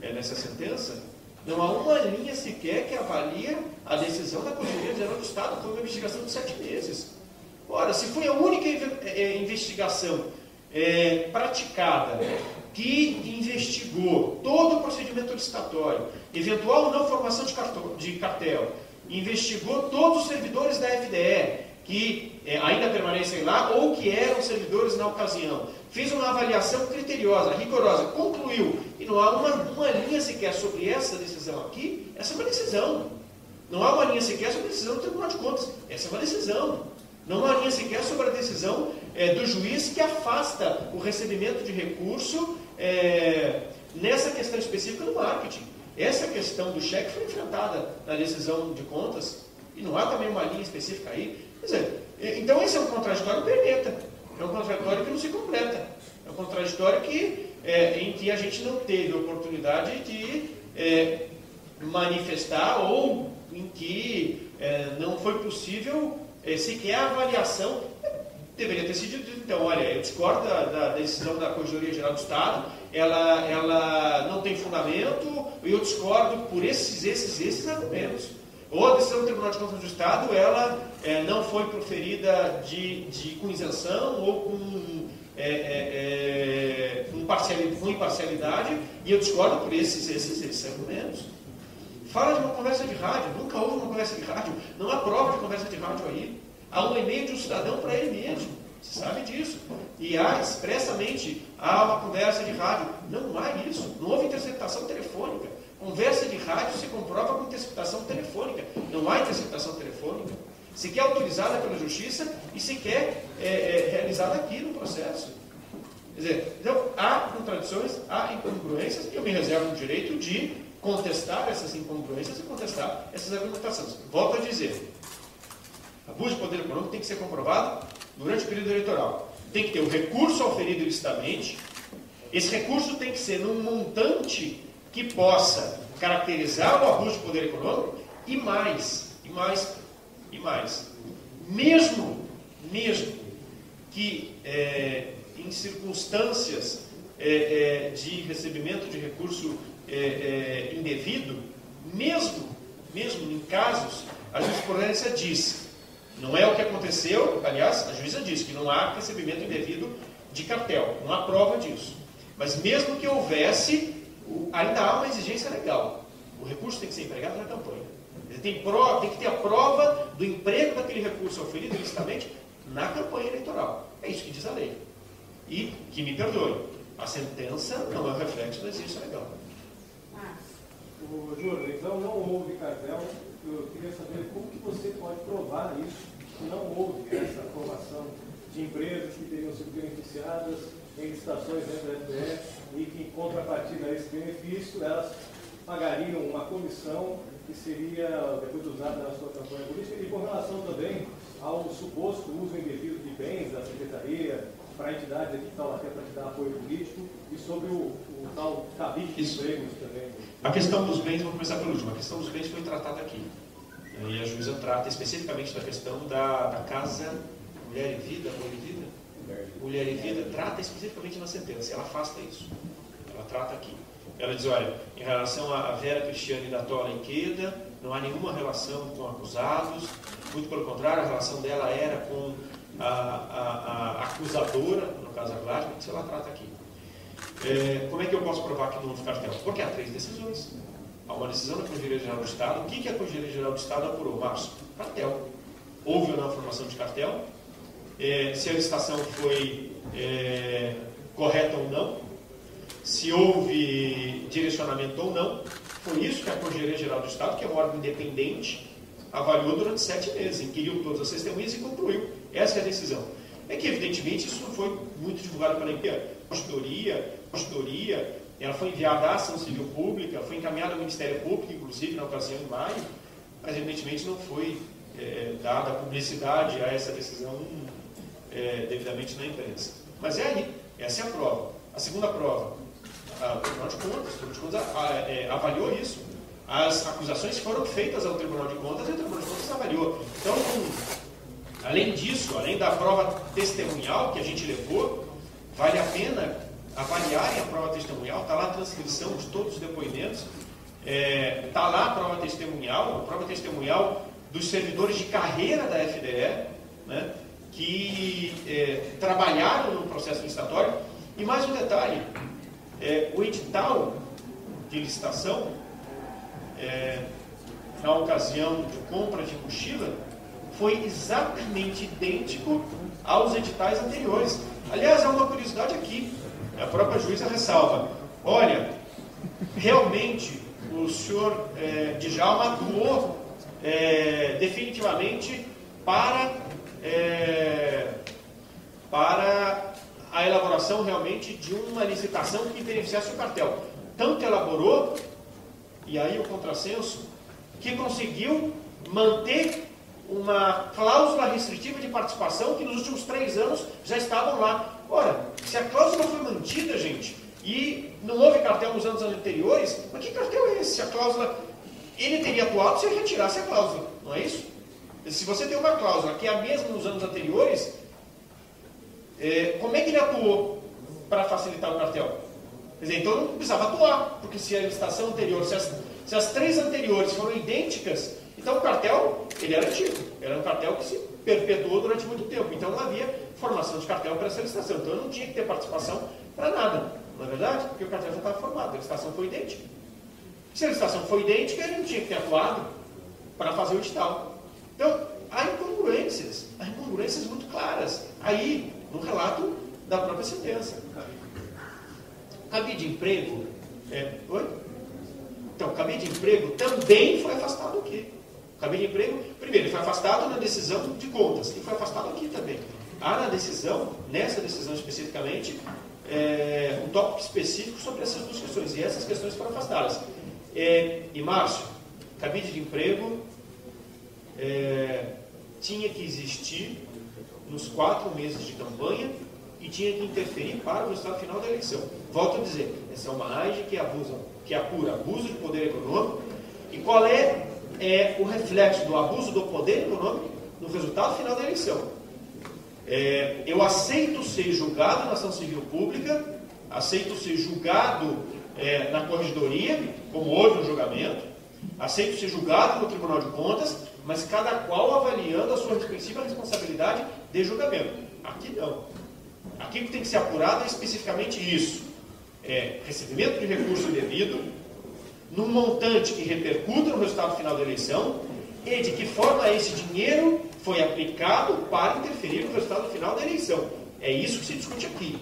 nessa sentença, não há uma linha sequer que avalia a decisão da Corregedoria Geral do Estado. Foi uma investigação de 7 meses. Ora, se foi a única investigação praticada que investigou todo o procedimento licitatório, eventual não formação de cartel, investigou todos os servidores da FDE, que ainda permanecem lá ou que eram servidores na ocasião, fez uma avaliação criteriosa, rigorosa, concluiu, e não há uma linha sequer sobre essa decisão aqui. Essa é uma decisão. Não há uma linha sequer sobre a decisão do Tribunal de Contas. Essa é uma decisão. Não há linha sequer sobre a decisão do juiz que afasta o recebimento de recurso nessa questão específica do marketing. Essa questão do cheque foi enfrentada na decisão de contas e não há também uma linha específica aí. Quer dizer, então esse é um contraditório perneta. É um contraditório que não se completa. É um contraditório em que a gente não teve oportunidade de manifestar ou em que não foi possível sequer a avaliação. Deveria ter sido dito, então, olha, eu discordo da decisão da Corregedoria Geral do Estado, ela não tem fundamento, e eu discordo por esses argumentos. Ou a decisão do Tribunal de Contas do Estado, ela não foi proferida com isenção ou com imparcialidade, e eu discordo por esses argumentos. Fala de uma conversa de rádio, nunca houve uma conversa de rádio, não há prova de conversa de rádio aí. Há um e-mail de um cidadão para ele mesmo, você sabe disso. E há expressamente uma conversa de rádio. Não há isso, não houve interceptação telefônica. Conversa de rádio se comprova com interceptação telefônica. Não há interceptação telefônica. Sequer autorizada pela Justiça e sequer realizada aqui no processo. Quer dizer, então, há contradições, há incongruências, e eu me reservo o direito de contestar essas incongruências e contestar essas argumentações. Volto a dizer, abuso de poder econômico tem que ser comprovado durante o período eleitoral. Tem que ter o recurso auferido ilicitamente. Esse recurso tem que ser num montante que possa caracterizar o abuso de poder econômico e mais. Mesmo que em circunstâncias de recebimento de recurso indevido, mesmo em casos, a jurisprudência diz, não é o que aconteceu, aliás, a juíza diz que não há recebimento indevido de cartel, não há prova disso. Mas mesmo que houvesse, ainda há uma exigência legal. O recurso tem que ser empregado na campanha. Ele tem que ter a prova do emprego daquele recurso auferido ilicitamente na campanha eleitoral. É isso que diz a lei. E, que me perdoe, a sentença não é um reflexo da exigência legal. Júlio, então não houve cartel. Eu queria saber como que você pode provar isso, que não houve essa aprovação de empresas que teriam sido beneficiadas em licitações dentro da FDE e que, em contrapartida a esse benefício, elas pagariam uma comissão que seria depois usada na sua campanha política, e com relação também ao suposto uso indevido de bens da Secretaria para a entidade aqui de Taubaté para te dar apoio político, e sobre o tal cabide de empregos também. A questão dos bens, vou começar pelo último, a questão dos bens foi tratada aqui. E a juíza trata especificamente da questão da casa Mulher e Vida, Mulher e Vida, trata especificamente na sentença, ela afasta isso. Ela trata aqui. Ela diz, olha, em relação a Vera Cristiane da Tola Iqueda, não há nenhuma relação com acusados, muito pelo contrário, a relação dela era com a acusadora, no caso a Gladys, isso ela trata aqui. Como é que eu posso provar que não houve cartel? Porque há 3 decisões. Há uma decisão da Conselheria Geral do Estado. O que a Conselheria Geral do Estado apurou? Márcio, cartel. Houve ou não formação de cartel? Se a licitação foi correta ou não? Se houve direcionamento ou não? Foi isso que a Conselheria Geral do Estado, que é um órgão independente, avaliou durante 7 meses, inquiriu todas as testemunhas e concluiu. Essa é a decisão. É que, evidentemente, isso não foi muito divulgado pela MP. A consultoria, ela foi enviada à ação civil pública, foi encaminhada ao Ministério Público, inclusive, na ocasião, em maio, mas, evidentemente, não foi dada publicidade a essa decisão devidamente na imprensa. Mas é aí, essa é a prova. A segunda prova, o Tribunal de Contas avaliou isso. As acusações foram feitas ao Tribunal de Contas e o Tribunal de Contas avaliou. Então, além disso, além da prova testemunhal que a gente levou, vale a pena avaliarem a prova testemunhal. Está lá a transcrição de todos os depoimentos, está lá a prova testemunhal dos servidores de carreira da FDE, né, que trabalharam no processo licitatório. E mais um detalhe, o edital de licitação, na ocasião de compra de mochila, foi exatamente idêntico aos editais anteriores. Aliás, há uma curiosidade aqui, a própria juíza ressalva: olha, realmente o senhor Djalma atuou definitivamente para a elaboração realmente de uma licitação que beneficiasse o cartel. Tanto elaborou, e aí o contrassenso, que conseguiu manter uma cláusula restritiva de participação que nos últimos 3 anos já estavam lá. Ora, se a cláusula foi mantida, gente, e não houve cartel nos anos anteriores, mas que cartel é esse? Se a cláusula, ele teria atuado se ele retirasse a cláusula, não é isso? Se você tem uma cláusula que é a mesma nos anos anteriores, como é que ele atuou para facilitar o cartel? Quer dizer, então não precisava atuar, porque se a licitação anterior, se as 3 anteriores foram idênticas, então o cartel, ele era antigo, era um cartel que se perpetuou durante muito tempo, então não havia formação de cartel para essa licitação, então não tinha que ter participação para nada, não é verdade? Porque o cartel já estava formado, a licitação foi idêntica. Se a licitação foi idêntica, ele não tinha que ter atuado para fazer o edital. Então, há incongruências muito claras, aí, no relato da própria sentença. Cabide de emprego, oi? Então, cabide de emprego também foi afastado aqui. Cabide de emprego, primeiro, ele foi afastado na decisão de contas, e foi afastado aqui também. Há na decisão, nessa decisão especificamente, um tópico específico sobre essas 2 questões, e essas questões foram afastadas. E, Márcio, cabide de emprego tinha que existir nos 4 meses de campanha e tinha que interferir para o resultado final da eleição. Volto a dizer, essa é uma AIGE que apura abuso de poder econômico. E qual é o reflexo do abuso do poder econômico no resultado final da eleição? Eu aceito ser julgado na ação civil pública, aceito ser julgado na corregedoria, como houve um julgamento, aceito ser julgado no Tribunal de Contas, mas cada qual avaliando a sua respectiva responsabilidade de julgamento. Aqui não. Aqui o que tem que ser apurado é especificamente isso. Recebimento de recurso devido, num montante que repercuta no resultado final da eleição, e de que forma esse dinheiro foi aplicado para interferir no resultado final da eleição. É isso que se discute aqui.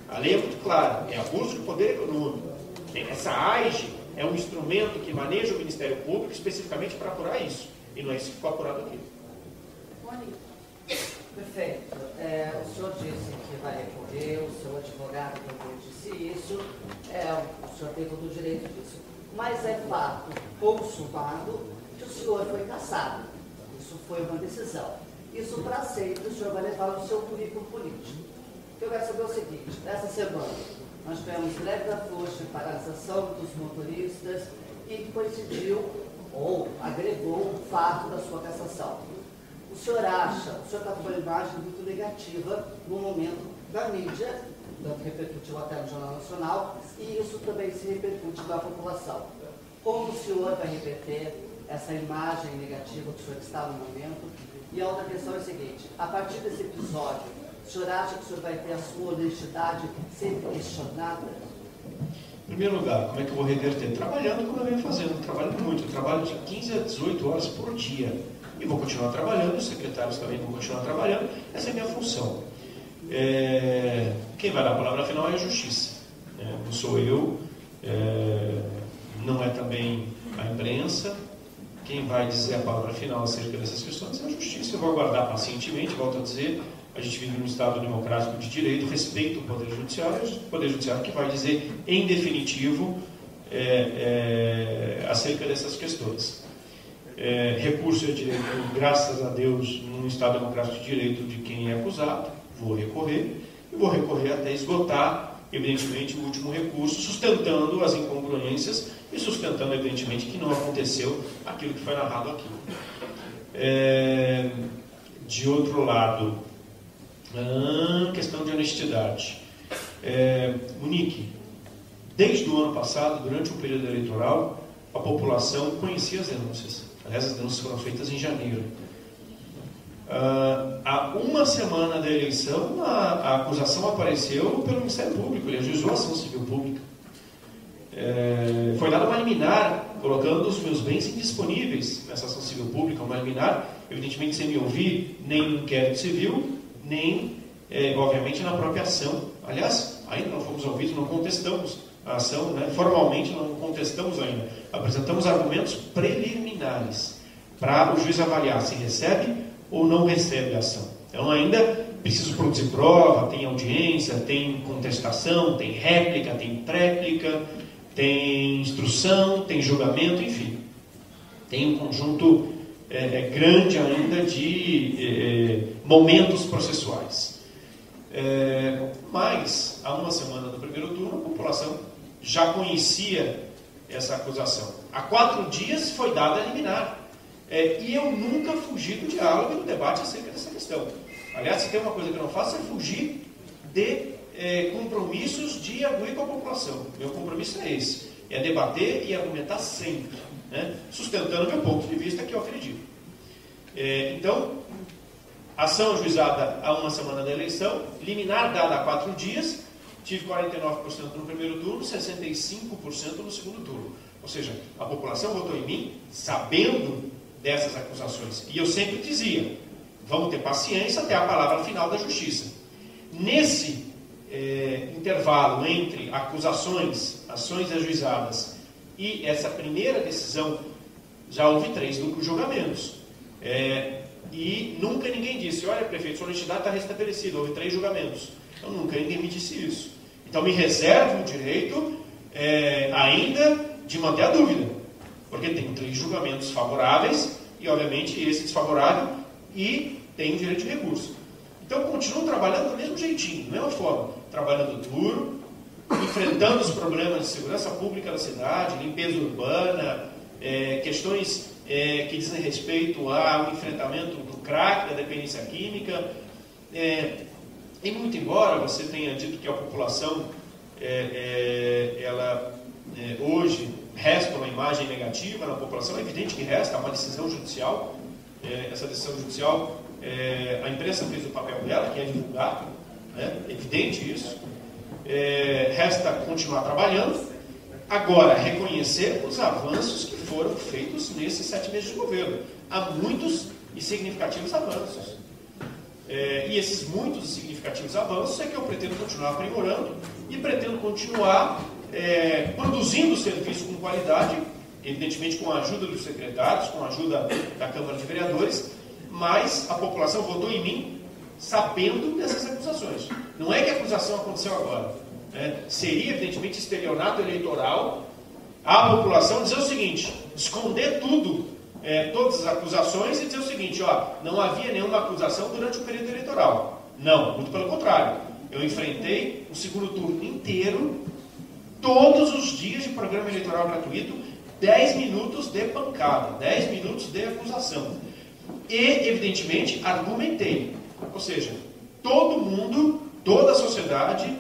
A lei é muito clara, é abuso de poder econômico. Essa AIGE é um instrumento que maneja o Ministério Público especificamente para apurar isso. E não é isso que ficou apurado aqui. Perfeito. O senhor disse que vai recorrer, o seu advogado também disse isso, o senhor tem todo o direito disso. Mas é fato consumado que o senhor foi cassado. Isso foi uma decisão. Isso para sempre o senhor vai levar no seu currículo político. O que eu quero saber é o seguinte: essa semana nós tivemos greve da força, paralisação dos motoristas e coincidiu ou agregou o fato da sua cassação. O senhor está com uma imagem muito negativa no momento da mídia, tanto repercutiu até no Jornal Nacional, e isso também se repercute na população. Como o senhor vai reverter essa imagem negativa do senhor que está no momento? E a outra questão é a seguinte: a partir desse episódio O senhor acha que o senhor vai ter a sua honestidade sempre questionada? Em primeiro lugar, como é que eu vou reverter? Trabalhando como eu venho fazendo, trabalhando muito. Eu trabalho de 15 a 18 horas por dia. E vou continuar trabalhando, os secretários também vão continuar trabalhando. Essa é a minha função. Quem vai dar a palavra final é a Justiça. Não sou eu, não é também a imprensa. Quem vai dizer a palavra final acerca dessas questões é a Justiça. Eu vou aguardar pacientemente, volto a dizer, a gente vive num Estado democrático de direito, respeito o Poder Judiciário que vai dizer, em definitivo, acerca dessas questões. Recurso é direito, graças a Deus, num Estado democrático de direito de quem é acusado, vou recorrer, e vou recorrer até esgotar, evidentemente, o último recurso, sustentando as incongruências e sustentando, evidentemente, que não aconteceu aquilo que foi narrado aqui. De outro lado, questão de honestidade. Monique, desde o ano passado, durante o período eleitoral, a população conhecia as denúncias. Aliás, as denúncias foram feitas em janeiro. Há uma semana da eleição, a acusação apareceu pelo Ministério Público, ele ajuizou a ação civil pública. Foi dada uma liminar, colocando os meus bens indisponíveis nessa ação civil pública, uma liminar, evidentemente sem me ouvir, nem no inquérito civil, nem, obviamente, na própria ação. Aliás, ainda não fomos ouvidos, não contestamos a ação, né? Formalmente não contestamos ainda. Apresentamos argumentos preliminares para o juiz avaliar se recebe ou não recebe a ação. Então ainda preciso produzir prova, tem audiência, tem contestação, tem réplica, tem tréplica, tem instrução, tem julgamento, enfim. Tem um conjunto grande ainda de momentos processuais. Mas, há uma semana do primeiro turno, a população já conhecia essa acusação. Há 4 dias foi dada a liminar. E eu nunca fugi do diálogo e do debate acerca dessa questão. Aliás, se tem uma coisa que eu não faço é fugir de compromissos de arguir com a população. Meu compromisso é esse. É debater e argumentar sempre, né? Sustentando meu ponto de vista, que é o acredito. Então, ação ajuizada há uma semana da eleição, liminar dada há 4 dias, tive 49% no primeiro turno, 65% no segundo turno. Ou seja, a população votou em mim sabendo dessas acusações. E eu sempre dizia, vamos ter paciência até a palavra final da Justiça. Nesse intervalo entre acusações, ações ajuizadas e essa primeira decisão, já houve 3 duplos julgamentos. E nunca ninguém disse, olha, prefeito, sua honestidade está restabelecida, houve 3 julgamentos. Então nunca ninguém me disse isso. Então me reservo o direito ainda de manter a dúvida, porque tenho 3 julgamentos favoráveis e obviamente esse desfavorável e tenho direito de recurso. Então continuo trabalhando do mesmo jeitinho, da mesma forma, trabalhando duro, enfrentando os problemas de segurança pública da cidade, limpeza urbana, questões que dizem respeito ao enfrentamento do crack, da dependência química. E muito embora você tenha dito que a população, hoje resta uma imagem negativa na população, é evidente que resta, uma decisão judicial. Essa decisão judicial, a imprensa fez o papel dela, que é divulgar, né? É evidente isso. Resta continuar trabalhando. Agora, reconhecer os avanços que foram feitos nesses 7 meses de governo. Há muitos e significativos avanços. E esses muitos e significativos avanços é que eu pretendo continuar aprimorando e pretendo continuar produzindo serviço com qualidade, evidentemente com a ajuda dos secretários, com a ajuda da Câmara de Vereadores, mas a população votou em mim sabendo dessas acusações. Não é que a acusação aconteceu agora. Seria, evidentemente, estelionato eleitoral a população dizer o seguinte, esconder tudo, todas as acusações e dizer o seguinte, não havia nenhuma acusação durante o período eleitoral. Não, muito pelo contrário. Eu enfrentei o segundo turno inteiro, todos os dias de programa eleitoral gratuito, 10 minutos de pancada, 10 minutos de acusação. E, evidentemente, argumentei. Ou seja, todo mundo, toda a sociedade,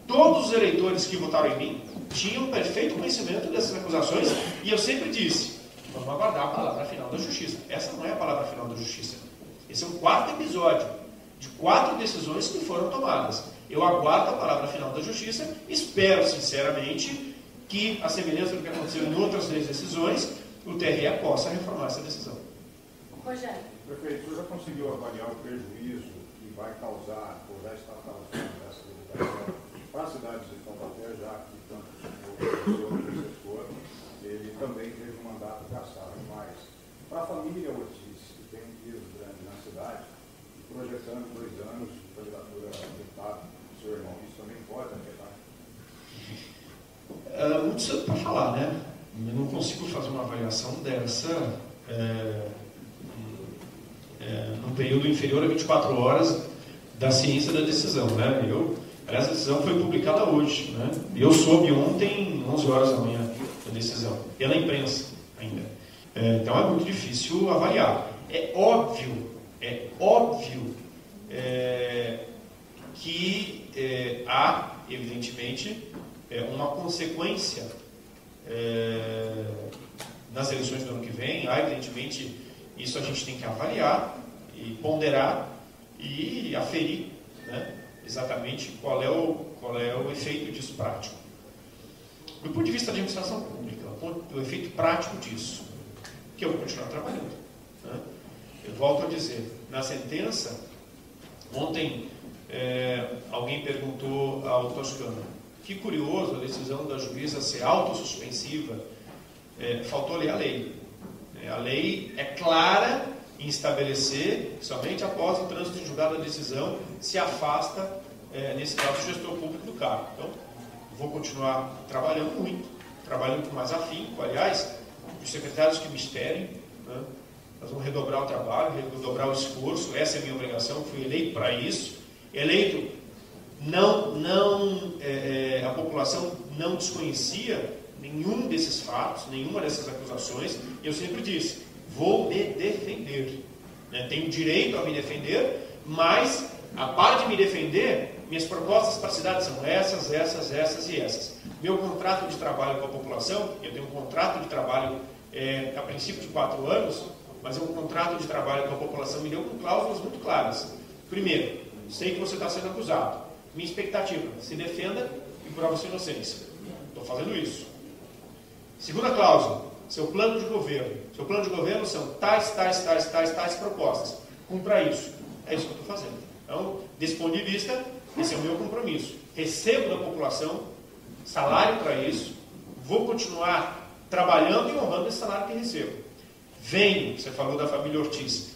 todos os eleitores que votaram em mim tinham perfeito conhecimento dessas acusações e eu sempre disse, vamos aguardar a palavra final da Justiça. Essa não é a palavra final da Justiça. Esse é o 4º episódio. de 4 decisões que foram tomadas. Eu aguardo a palavra final da Justiça, espero sinceramente que, a semelhança do que aconteceu em outras 3 decisões, o TRE possa reformar essa decisão. Rogério. Prefeito, o senhor já conseguiu avaliar o prejuízo que vai causar, ou já está causando essa limitação para as cidades de Taubaté, já que tanto o professor, ele também teve um mandato cassado, mas para a família Ortiz, que tem um peso grande na cidade, projetando 2 anos de candidatura a deputado do seu irmão, isso também pode afetar? Muito cedo para falar, né? Eu não consigo fazer uma avaliação dessa num período inferior a 24 horas da ciência da decisão, né? Aliás, a decisão foi publicada hoje, né? Eu soube ontem, 11 horas da manhã, a decisão, pela imprensa ainda. Então é muito difícil avaliar. É óbvio que há, evidentemente, uma consequência nas eleições do ano que vem. Há, evidentemente, isso a gente tem que avaliar e ponderar e aferir, né, exatamente qual é o efeito disso prático. Do ponto de vista da administração pública, o efeito prático disso, que eu vou continuar trabalhando, né? Eu volto a dizer, na sentença, ontem alguém perguntou ao Toscano, que curioso a decisão da juíza ser autossuspensiva, faltou ler a lei. A lei é clara em estabelecer que somente após o trânsito em julgado da decisão se afasta, nesse caso, o gestor público do cargo. Então, vou continuar trabalhando muito, trabalhando com mais afinco. Aliás, os secretários que me esperem, né, nós vamos redobrar o trabalho, redobrar o esforço. Essa é a minha obrigação, fui eleito para isso. Eleito, a população não desconhecia nenhum desses fatos, nenhuma dessas acusações, e eu sempre disse, vou me defender. Tenho direito a me defender, mas, a par de me defender, minhas propostas para a cidade são essas e essas. Meu contrato de trabalho com a população, eu tenho um contrato de trabalho a princípio de 4 anos, mas é um contrato de trabalho com a população me deu com cláusulas muito claras. Primeiro, sei que você está sendo acusado. Minha expectativa, se defenda e prova sua inocência. Estou fazendo isso. Segunda cláusula, seu plano de governo. Seu plano de governo são tais propostas. Cumpra isso. É isso que eu estou fazendo. Então, desse ponto de vista, esse é o meu compromisso. Recebo da população salário para isso. Vou continuar trabalhando e honrando esse salário que recebo. Venho, você falou da família Ortiz,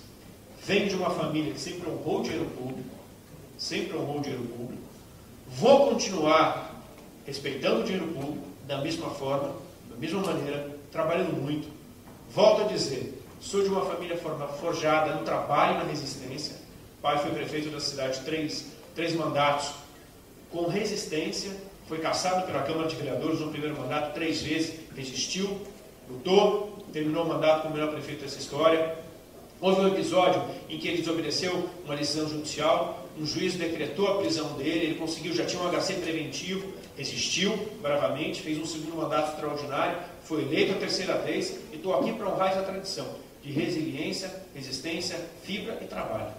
venho de uma família que sempre honrou o dinheiro público. Vou continuar respeitando o dinheiro público da mesma forma, da mesma maneira, trabalhando muito. Volto a dizer, sou de uma família forjada no trabalho e na resistência. O pai foi prefeito da cidade 3 mandatos com resistência, foi cassado pela Câmara de Vereadores no primeiro mandato 3 vezes, resistiu, lutou, terminou o mandato como o melhor prefeito dessa história. Houve um episódio em que ele desobedeceu uma decisão judicial, um juiz decretou a prisão dele, ele conseguiu, já tinha um HC preventivo, resistiu bravamente, fez um segundo mandato extraordinário, foi eleito a 3ª vez e estou aqui para honrar essa tradição de resiliência, resistência, fibra e trabalho.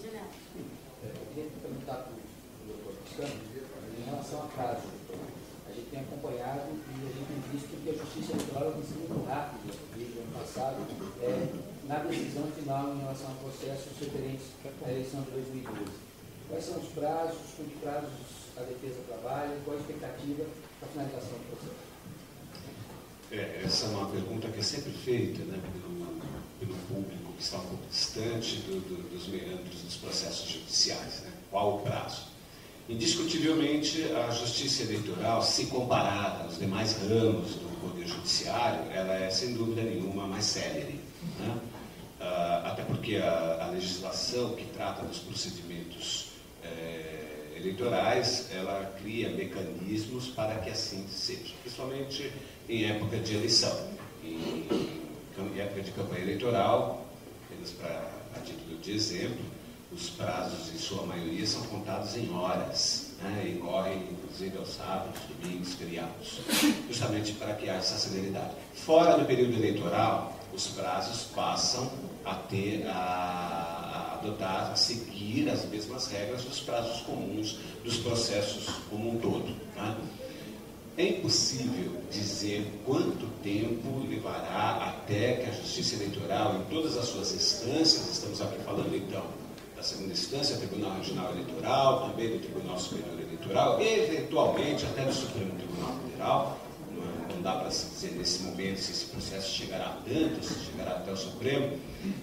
Eu queria perguntar para o doutor Toscano em relação a prazo. A gente tem acompanhado e a gente tem visto que a Justiça Eleitoral tem sido muito rápida desde o ano passado na decisão final em relação a processos referentes à eleição de 2012. Quais são os prazos, com que prazos a defesa trabalha, qual a expectativa para a finalização do processo? Essa é uma pergunta que é sempre feita, né, pelo público que está um pouco distante dos meandros dos processos judiciais. Né? Qual o prazo? Indiscutivelmente, a Justiça Eleitoral, se comparada aos demais ramos do Poder Judiciário, ela é, sem dúvida nenhuma, mais célere. Né? Até porque a legislação que trata dos procedimentos eleitorais, ela cria mecanismos para que assim seja, principalmente em época de eleição. Em época de campanha eleitoral, apenas a título de exemplo, os prazos, em sua maioria, são contados em horas, né, e correm, inclusive, aos sábados, domingos, feriados, justamente para que haja essa celeridade. Fora do período eleitoral, os prazos passam a ter a adotar, a seguir as mesmas regras dos prazos comuns dos processos como um todo. Tá? É impossível dizer quanto tempo levará até que a Justiça Eleitoral, em todas as suas instâncias, estamos aqui falando então da segunda instância, Tribunal Regional Eleitoral, também do Tribunal Superior Eleitoral, e eventualmente até do Supremo Tribunal Federal. Não dá para se dizer nesse momento se esse processo chegará a tanto, se chegará até o Supremo,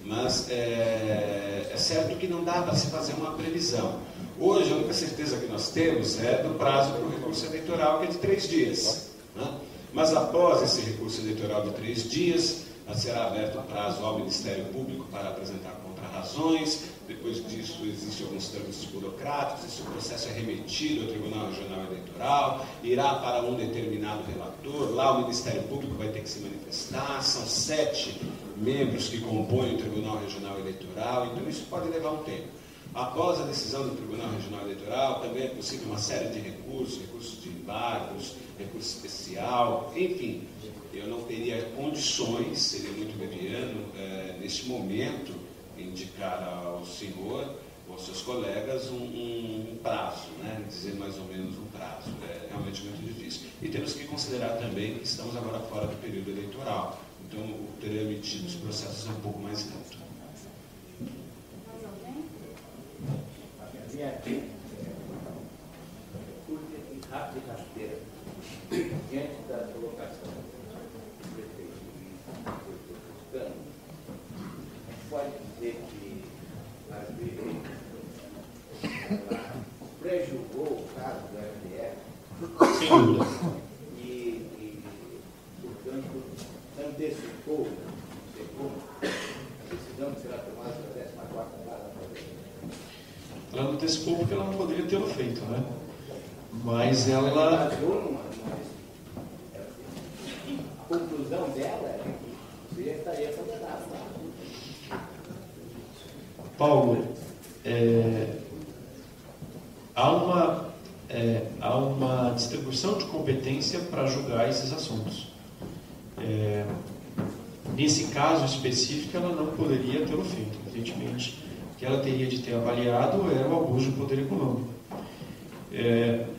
mas é certo que não dá para se fazer uma previsão. Hoje, a única certeza que nós temos é do prazo para o recurso eleitoral, que é de 3 dias. Né? Mas após esse recurso eleitoral de 3 dias, será aberto o prazo ao Ministério Público para apresentar contrarrazões. Depois disso, existem alguns trâmites burocráticos. Esse processo é remetido ao Tribunal Regional Eleitoral, irá para um determinado relator. Lá o Ministério Público vai ter que se manifestar. São 7 membros que compõem o Tribunal Regional Eleitoral, então isso pode levar um tempo. Após a decisão do Tribunal Regional Eleitoral, também é possível uma série de recursos, recursos de embargos, recurso especial, enfim. Eu não teria condições, seria muito leviano, neste momento, indicar ao senhor ou aos seus colegas um prazo, né? Dizer mais ou menos um prazo. É realmente muito difícil. E temos que considerar também que estamos agora fora do período eleitoral. Então, o trâmite dos processos é um pouco mais lento. Curta e rápida e rasteira, diante da colocação do prefeito e do pode dizer que às vezes ela prejulgou o caso do FDF. Sem dúvida. E portanto, antecipou a decisão que será tomada pela 14ª Vara. Ela não antecipou porque ela não poderia tê-lo feito, né? Mas ela... A conclusão dela é que você estaria condenado. Paulo, há uma distribuição de competência para julgar esses assuntos. Nesse caso específico, ela não poderia tê-lo feito. Evidentemente, o que ela teria de ter avaliado era o abuso de poder econômico.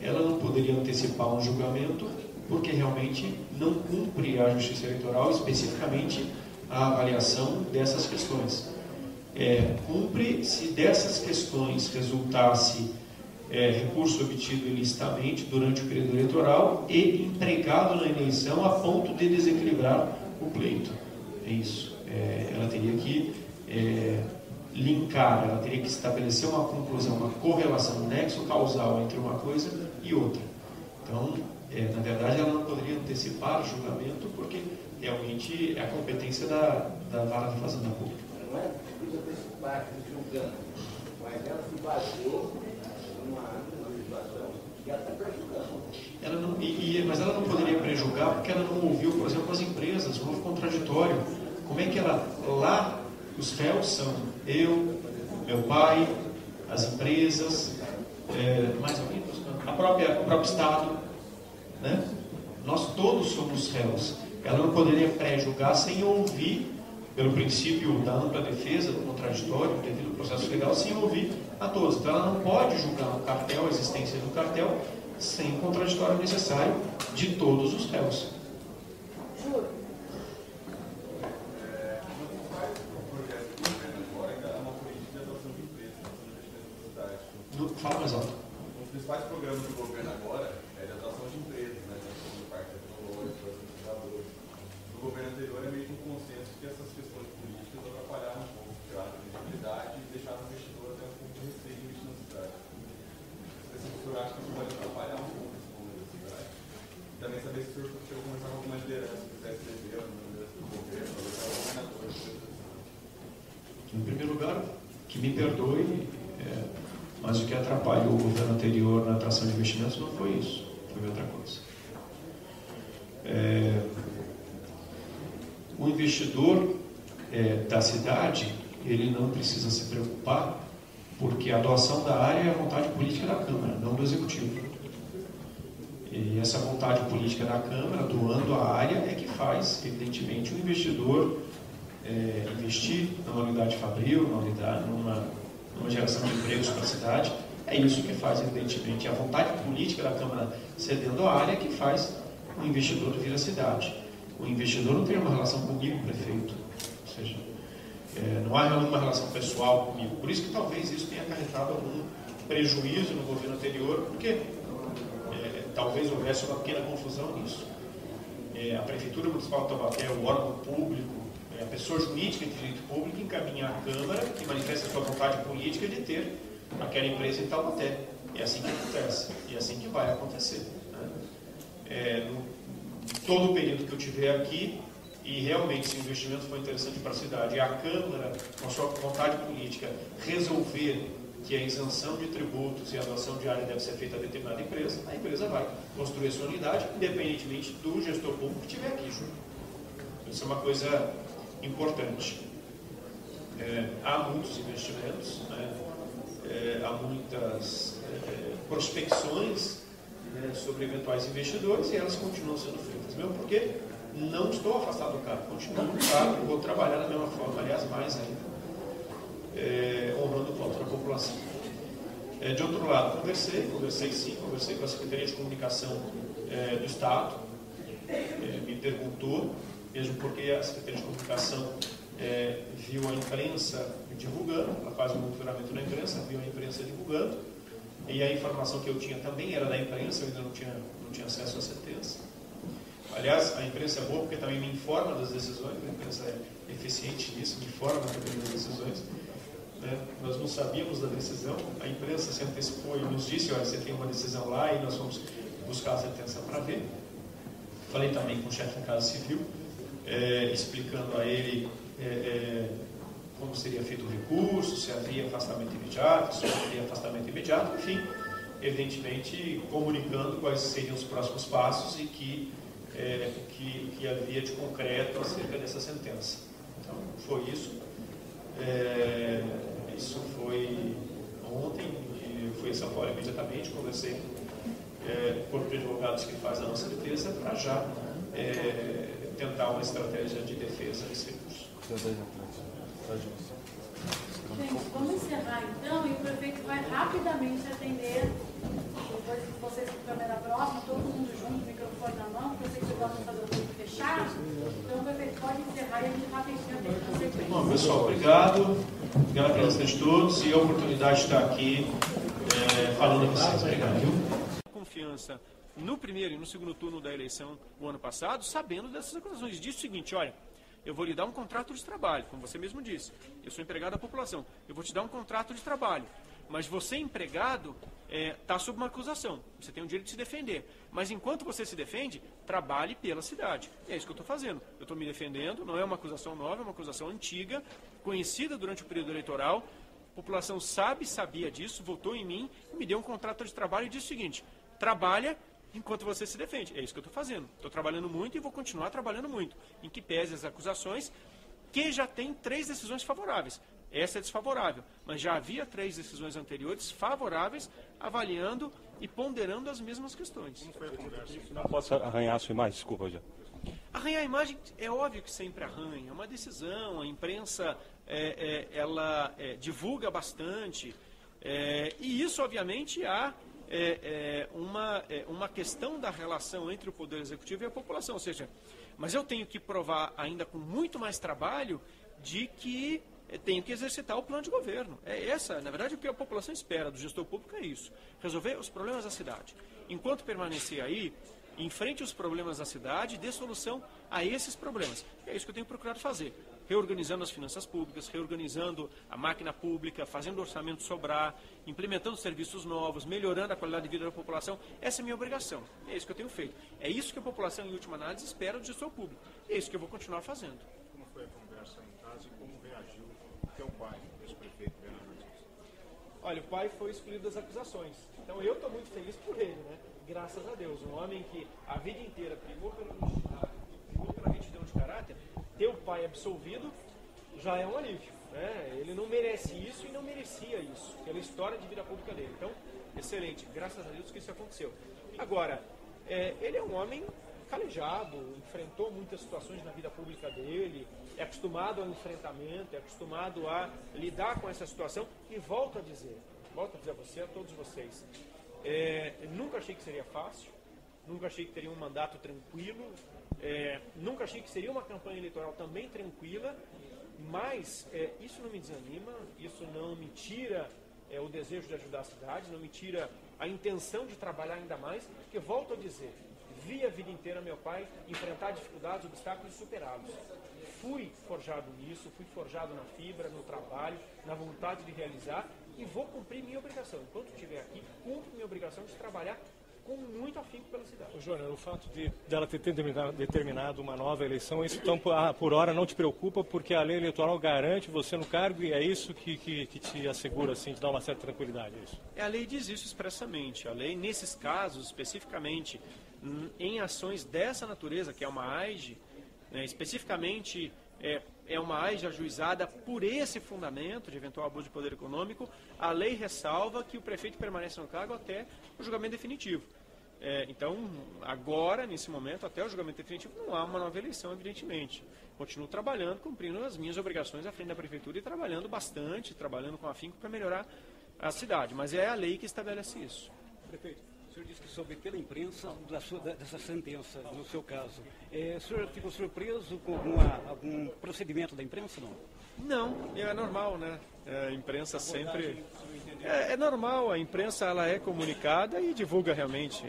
Ela não poderia antecipar um julgamento porque realmente não cumpre a Justiça Eleitoral especificamente a avaliação dessas questões. Cumpre se dessas questões resultasse recurso obtido ilicitamente durante o período eleitoral e empregado na eleição a ponto de desequilibrar o pleito. É isso. Ela teria que linkar, ela teria que estabelecer uma conclusão, uma correlação, um nexo causal entre uma coisa e outra. Então, na verdade, ela não poderia antecipar o julgamento porque realmente é a competência da Vara da Fazenda Pública. Não é preciso antecipar julgando, mas ela se baseou numa situação que ela está prejulgando. Mas ela não poderia prejulgar porque ela não ouviu, por exemplo, as empresas, não houve contraditório. Como é que ela, lá, os réus são eu, meu pai, as empresas, mais alguém, o próprio Estado, né? Nós todos somos réus. Ela não poderia pré-julgar sem ouvir, pelo princípio da ampla defesa do contraditório, devido ao processo legal, sem ouvir a todos. Então ela não pode julgar o cartel, a existência do cartel, sem o contraditório necessário de todos os réus. Fala mais alto. Um dos principais programas do governo agora é de atração de empresas, né? Do parque tecnológico, dos pesquisadores. No governo anterior é meio que um consenso que essas questões políticas atrapalharam um pouco, tiraram a credibilidade e deixaram o investidor até um pouco de receio de investir na cidade. Se o senhor acha que isso pode atrapalhar um pouco esse momento da cidade? E também saber se o senhor chegou a conversar com alguma liderança que quisesse escrever no governo, ou governador. Em primeiro lugar, que me perdoe, mas o que atrapalhou o governo anterior na atração de investimentos não foi isso, foi outra coisa. O investidor da cidade, ele não precisa se preocupar, porque a doação da área é a vontade política da Câmara, não do Executivo. E essa vontade política da Câmara, doando a área, é que faz, evidentemente, o investidor investir numa unidade fabril, uma geração de empregos para a cidade. É isso que faz, evidentemente, a vontade política da Câmara cedendo a área que faz o investidor vir à cidade. O investidor não tem uma relação comigo, prefeito. Ou seja, não há uma relação pessoal comigo. Por isso que talvez isso tenha acarretado algum prejuízo no governo anterior, porque talvez houvesse uma pequena confusão nisso. A Prefeitura Municipal de Taubaté, o órgão público, a pessoa jurídica de direito público encaminha à Câmara que manifesta a sua vontade política de ter aquela empresa em Taubaté. É assim que acontece, e é assim que vai acontecer. Né? Todo o período que eu tiver aqui, e realmente se o investimento for interessante para a cidade, e a Câmara, com a sua vontade política, resolver que a isenção de tributos e a doação de área deve ser feita a determinada empresa, a empresa vai construir a sua unidade, independentemente do gestor público que estiver aqui, Júlio. Isso é uma coisa importante. Há muitos investimentos, né? Há muitas prospecções, né, sobre eventuais investidores, e elas continuam sendo feitas. Mesmo porque não estou afastado do cargo, continuo no cargo, vou trabalhar da mesma forma, aliás, mais ainda. Honrando o voto da população. De outro lado, conversei com a Secretaria de Comunicação do Estado, me perguntou, mesmo porque a Secretaria de Comunicação viu a imprensa divulgando, ela faz um monitoramento na imprensa, viu a imprensa divulgando, e a informação que eu tinha também era da imprensa, eu ainda não tinha acesso à sentença. Aliás, a imprensa é boa porque também me informa das decisões, a imprensa é eficiente nisso, me informa também das decisões. Nós não sabíamos da decisão, a imprensa se antecipou e nos disse, olha, você tem uma decisão lá e nós vamos buscar a sentença para ver. Falei também com o chefe de Casa Civil, explicando a ele como seria feito o recurso, se havia afastamento imediato, se não havia afastamento imediato, enfim, evidentemente comunicando quais seriam os próximos passos e que havia de concreto acerca dessa sentença. Então, foi isso. Isso foi ontem, eu fui a São Paulo imediatamente, conversei com o corpo de advogados que faz a nossa defesa para já tentar uma estratégia de defesa desse recurso. Gente, vamos encerrar então, e o prefeito vai rapidamente atender, depois que vocês com a câmera próxima, todo mundo junto, microfone na mão, porque eu sei que você gosta de fazer o tempo fechado, então o prefeito pode encerrar e a gente rapidinho atende a sequência. Bom, pessoal, obrigado pela presença de todos e a oportunidade de estar aqui falando a vocês. Obrigado. Confiança no primeiro e no segundo turno da eleição o ano passado, sabendo dessas acusações. Diz o seguinte, olha, eu vou lhe dar um contrato de trabalho, como você mesmo disse. Eu sou empregado da população. Eu vou te dar um contrato de trabalho. Mas você, empregado, está sob uma acusação. Você tem o direito de se defender. Mas enquanto você se defende, trabalhe pela cidade. E é isso que eu estou fazendo. Eu estou me defendendo. Não é uma acusação nova, é uma acusação antiga, conhecida durante o período eleitoral. A população sabia disso, votou em mim, me deu um contrato de trabalho e disse o seguinte, trabalha enquanto você se defende. É isso que eu estou fazendo. Estou trabalhando muito e vou continuar trabalhando muito. Em que pese as acusações, que já tem 3 decisões favoráveis. Essa é desfavorável, mas já havia 3 decisões anteriores favoráveis, avaliando e ponderando as mesmas questões. Como foi a conversa? Não posso arranhar a sua imagem, desculpa, já. Arranhar a imagem é óbvio que sempre arranha, é uma decisão, a imprensa ela divulga bastante, e isso obviamente há uma questão da relação entre o Poder Executivo e a população, ou seja, mas eu tenho que provar ainda com muito mais trabalho de que tenho que exercitar o plano de governo. Na verdade, o que a população espera do gestor público é isso, resolver os problemas da cidade. Enquanto permanecer aí, enfrente os problemas da cidade e dê solução a esses problemas. É isso que eu tenho procurado fazer. Reorganizando as finanças públicas, reorganizando a máquina pública, fazendo o orçamento sobrar, implementando serviços novos, melhorando a qualidade de vida da população. Essa é a minha obrigação. É isso que eu tenho feito. É isso que a população, em última análise, espera do gestor público. É isso que eu vou continuar fazendo. Como foi a conversa em casa e como reagiu o teu pai, o ex-prefeito Bernardo? Olha, o pai foi excluído das acusações. Então eu estou muito feliz por ele, né? Graças a Deus. Um homem que a vida inteira primou pela honestidade, primou pela retidão de caráter, ter o pai absolvido já é um alívio, né? Ele não merece isso e não merecia isso, pela história de vida pública dele. Então, excelente. Graças a Deus que isso aconteceu. Agora, ele é um homem calejado, enfrentou muitas situações na vida pública dele, é acostumado ao enfrentamento, é acostumado a lidar com essa situação e volto a dizer a você, a todos vocês, nunca achei que seria fácil, nunca achei que teria um mandato tranquilo, nunca achei que seria uma campanha eleitoral também tranquila, mas isso não me desanima, isso não me tira o desejo de ajudar a cidade, não me tira a intenção de trabalhar ainda mais, porque volto a dizer, vi a vida inteira meu pai enfrentar dificuldades, obstáculos e superá-los. Fui forjado nisso, fui forjado na fibra, no trabalho, na vontade de realizar e vou cumprir minha obrigação. Enquanto estiver aqui, cumpro minha obrigação de trabalhar com muito afinco pela cidade. Júnior, o fato dela ter determinado uma nova eleição, isso então, por hora não te preocupa, porque a lei eleitoral garante você no cargo e é isso que te assegura, assim, te dá uma certa tranquilidade, é isso? A lei diz isso expressamente. A lei, nesses casos, especificamente, em ações dessa natureza, que é uma AIGE, especificamente é uma AIGE ajuizada por esse fundamento de eventual abuso de poder econômico, a lei ressalva que o prefeito permanece no cargo até o julgamento definitivo. Então, agora, nesse momento, até o julgamento definitivo, não há uma nova eleição, evidentemente. Continuo trabalhando, cumprindo as minhas obrigações à frente da prefeitura e trabalhando bastante, trabalhando com afinco para melhorar a cidade. Mas é a lei que estabelece isso. Prefeito, o senhor disse que soube pela imprensa dessa sentença, no seu caso. O senhor ficou surpreso com algum procedimento da imprensa, não? Não, é normal, né? A imprensa sempre... É normal, a imprensa ela é comunicada e divulga realmente.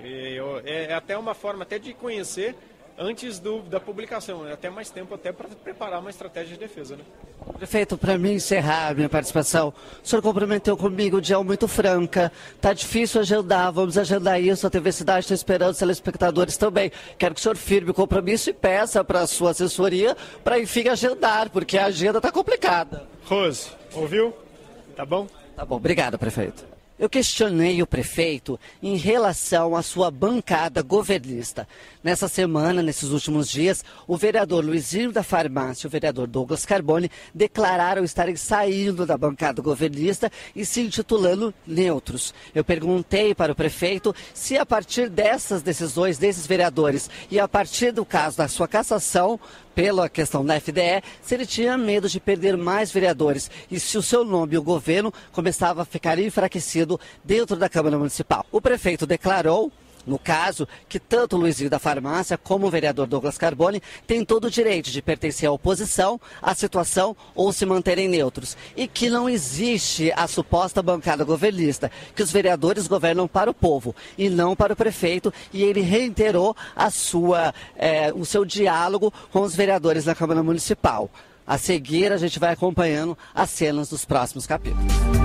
É até uma forma até de conhecer antes da publicação, até mais tempo até para preparar uma estratégia de defesa, né? Prefeito, para mim encerrar a minha participação, o senhor comprometeu comigo de alma muito franca, tá difícil agendar, vamos agendar isso, a TV Cidade está esperando, os telespectadores também. Quero que o senhor firme o compromisso e peça para a sua assessoria para, enfim, agendar, porque a agenda está complicada. Rose, ouviu? Tá bom? Tá bom, obrigado, prefeito. Eu questionei o prefeito em relação à sua bancada governista. Nessa semana, nesses últimos dias, o vereador Luizinho da Farmácia e o vereador Douglas Carboni declararam estarem saindo da bancada governista e se intitulando neutros. Eu perguntei para o prefeito se a partir dessas decisões desses vereadores e a partir do caso da sua cassação pela questão da FDE, se ele tinha medo de perder mais vereadores e se o seu nome e o governo começava a ficar enfraquecido dentro da Câmara Municipal. O prefeito declarou, no caso, que tanto o Luizinho da Farmácia como o vereador Douglas Carboni têm todo o direito de pertencer à oposição, à situação ou se manterem neutros. E que não existe a suposta bancada governista, que os vereadores governam para o povo e não para o prefeito. E ele reiterou o seu diálogo com os vereadores da Câmara Municipal. A seguir, a gente vai acompanhando as cenas dos próximos capítulos.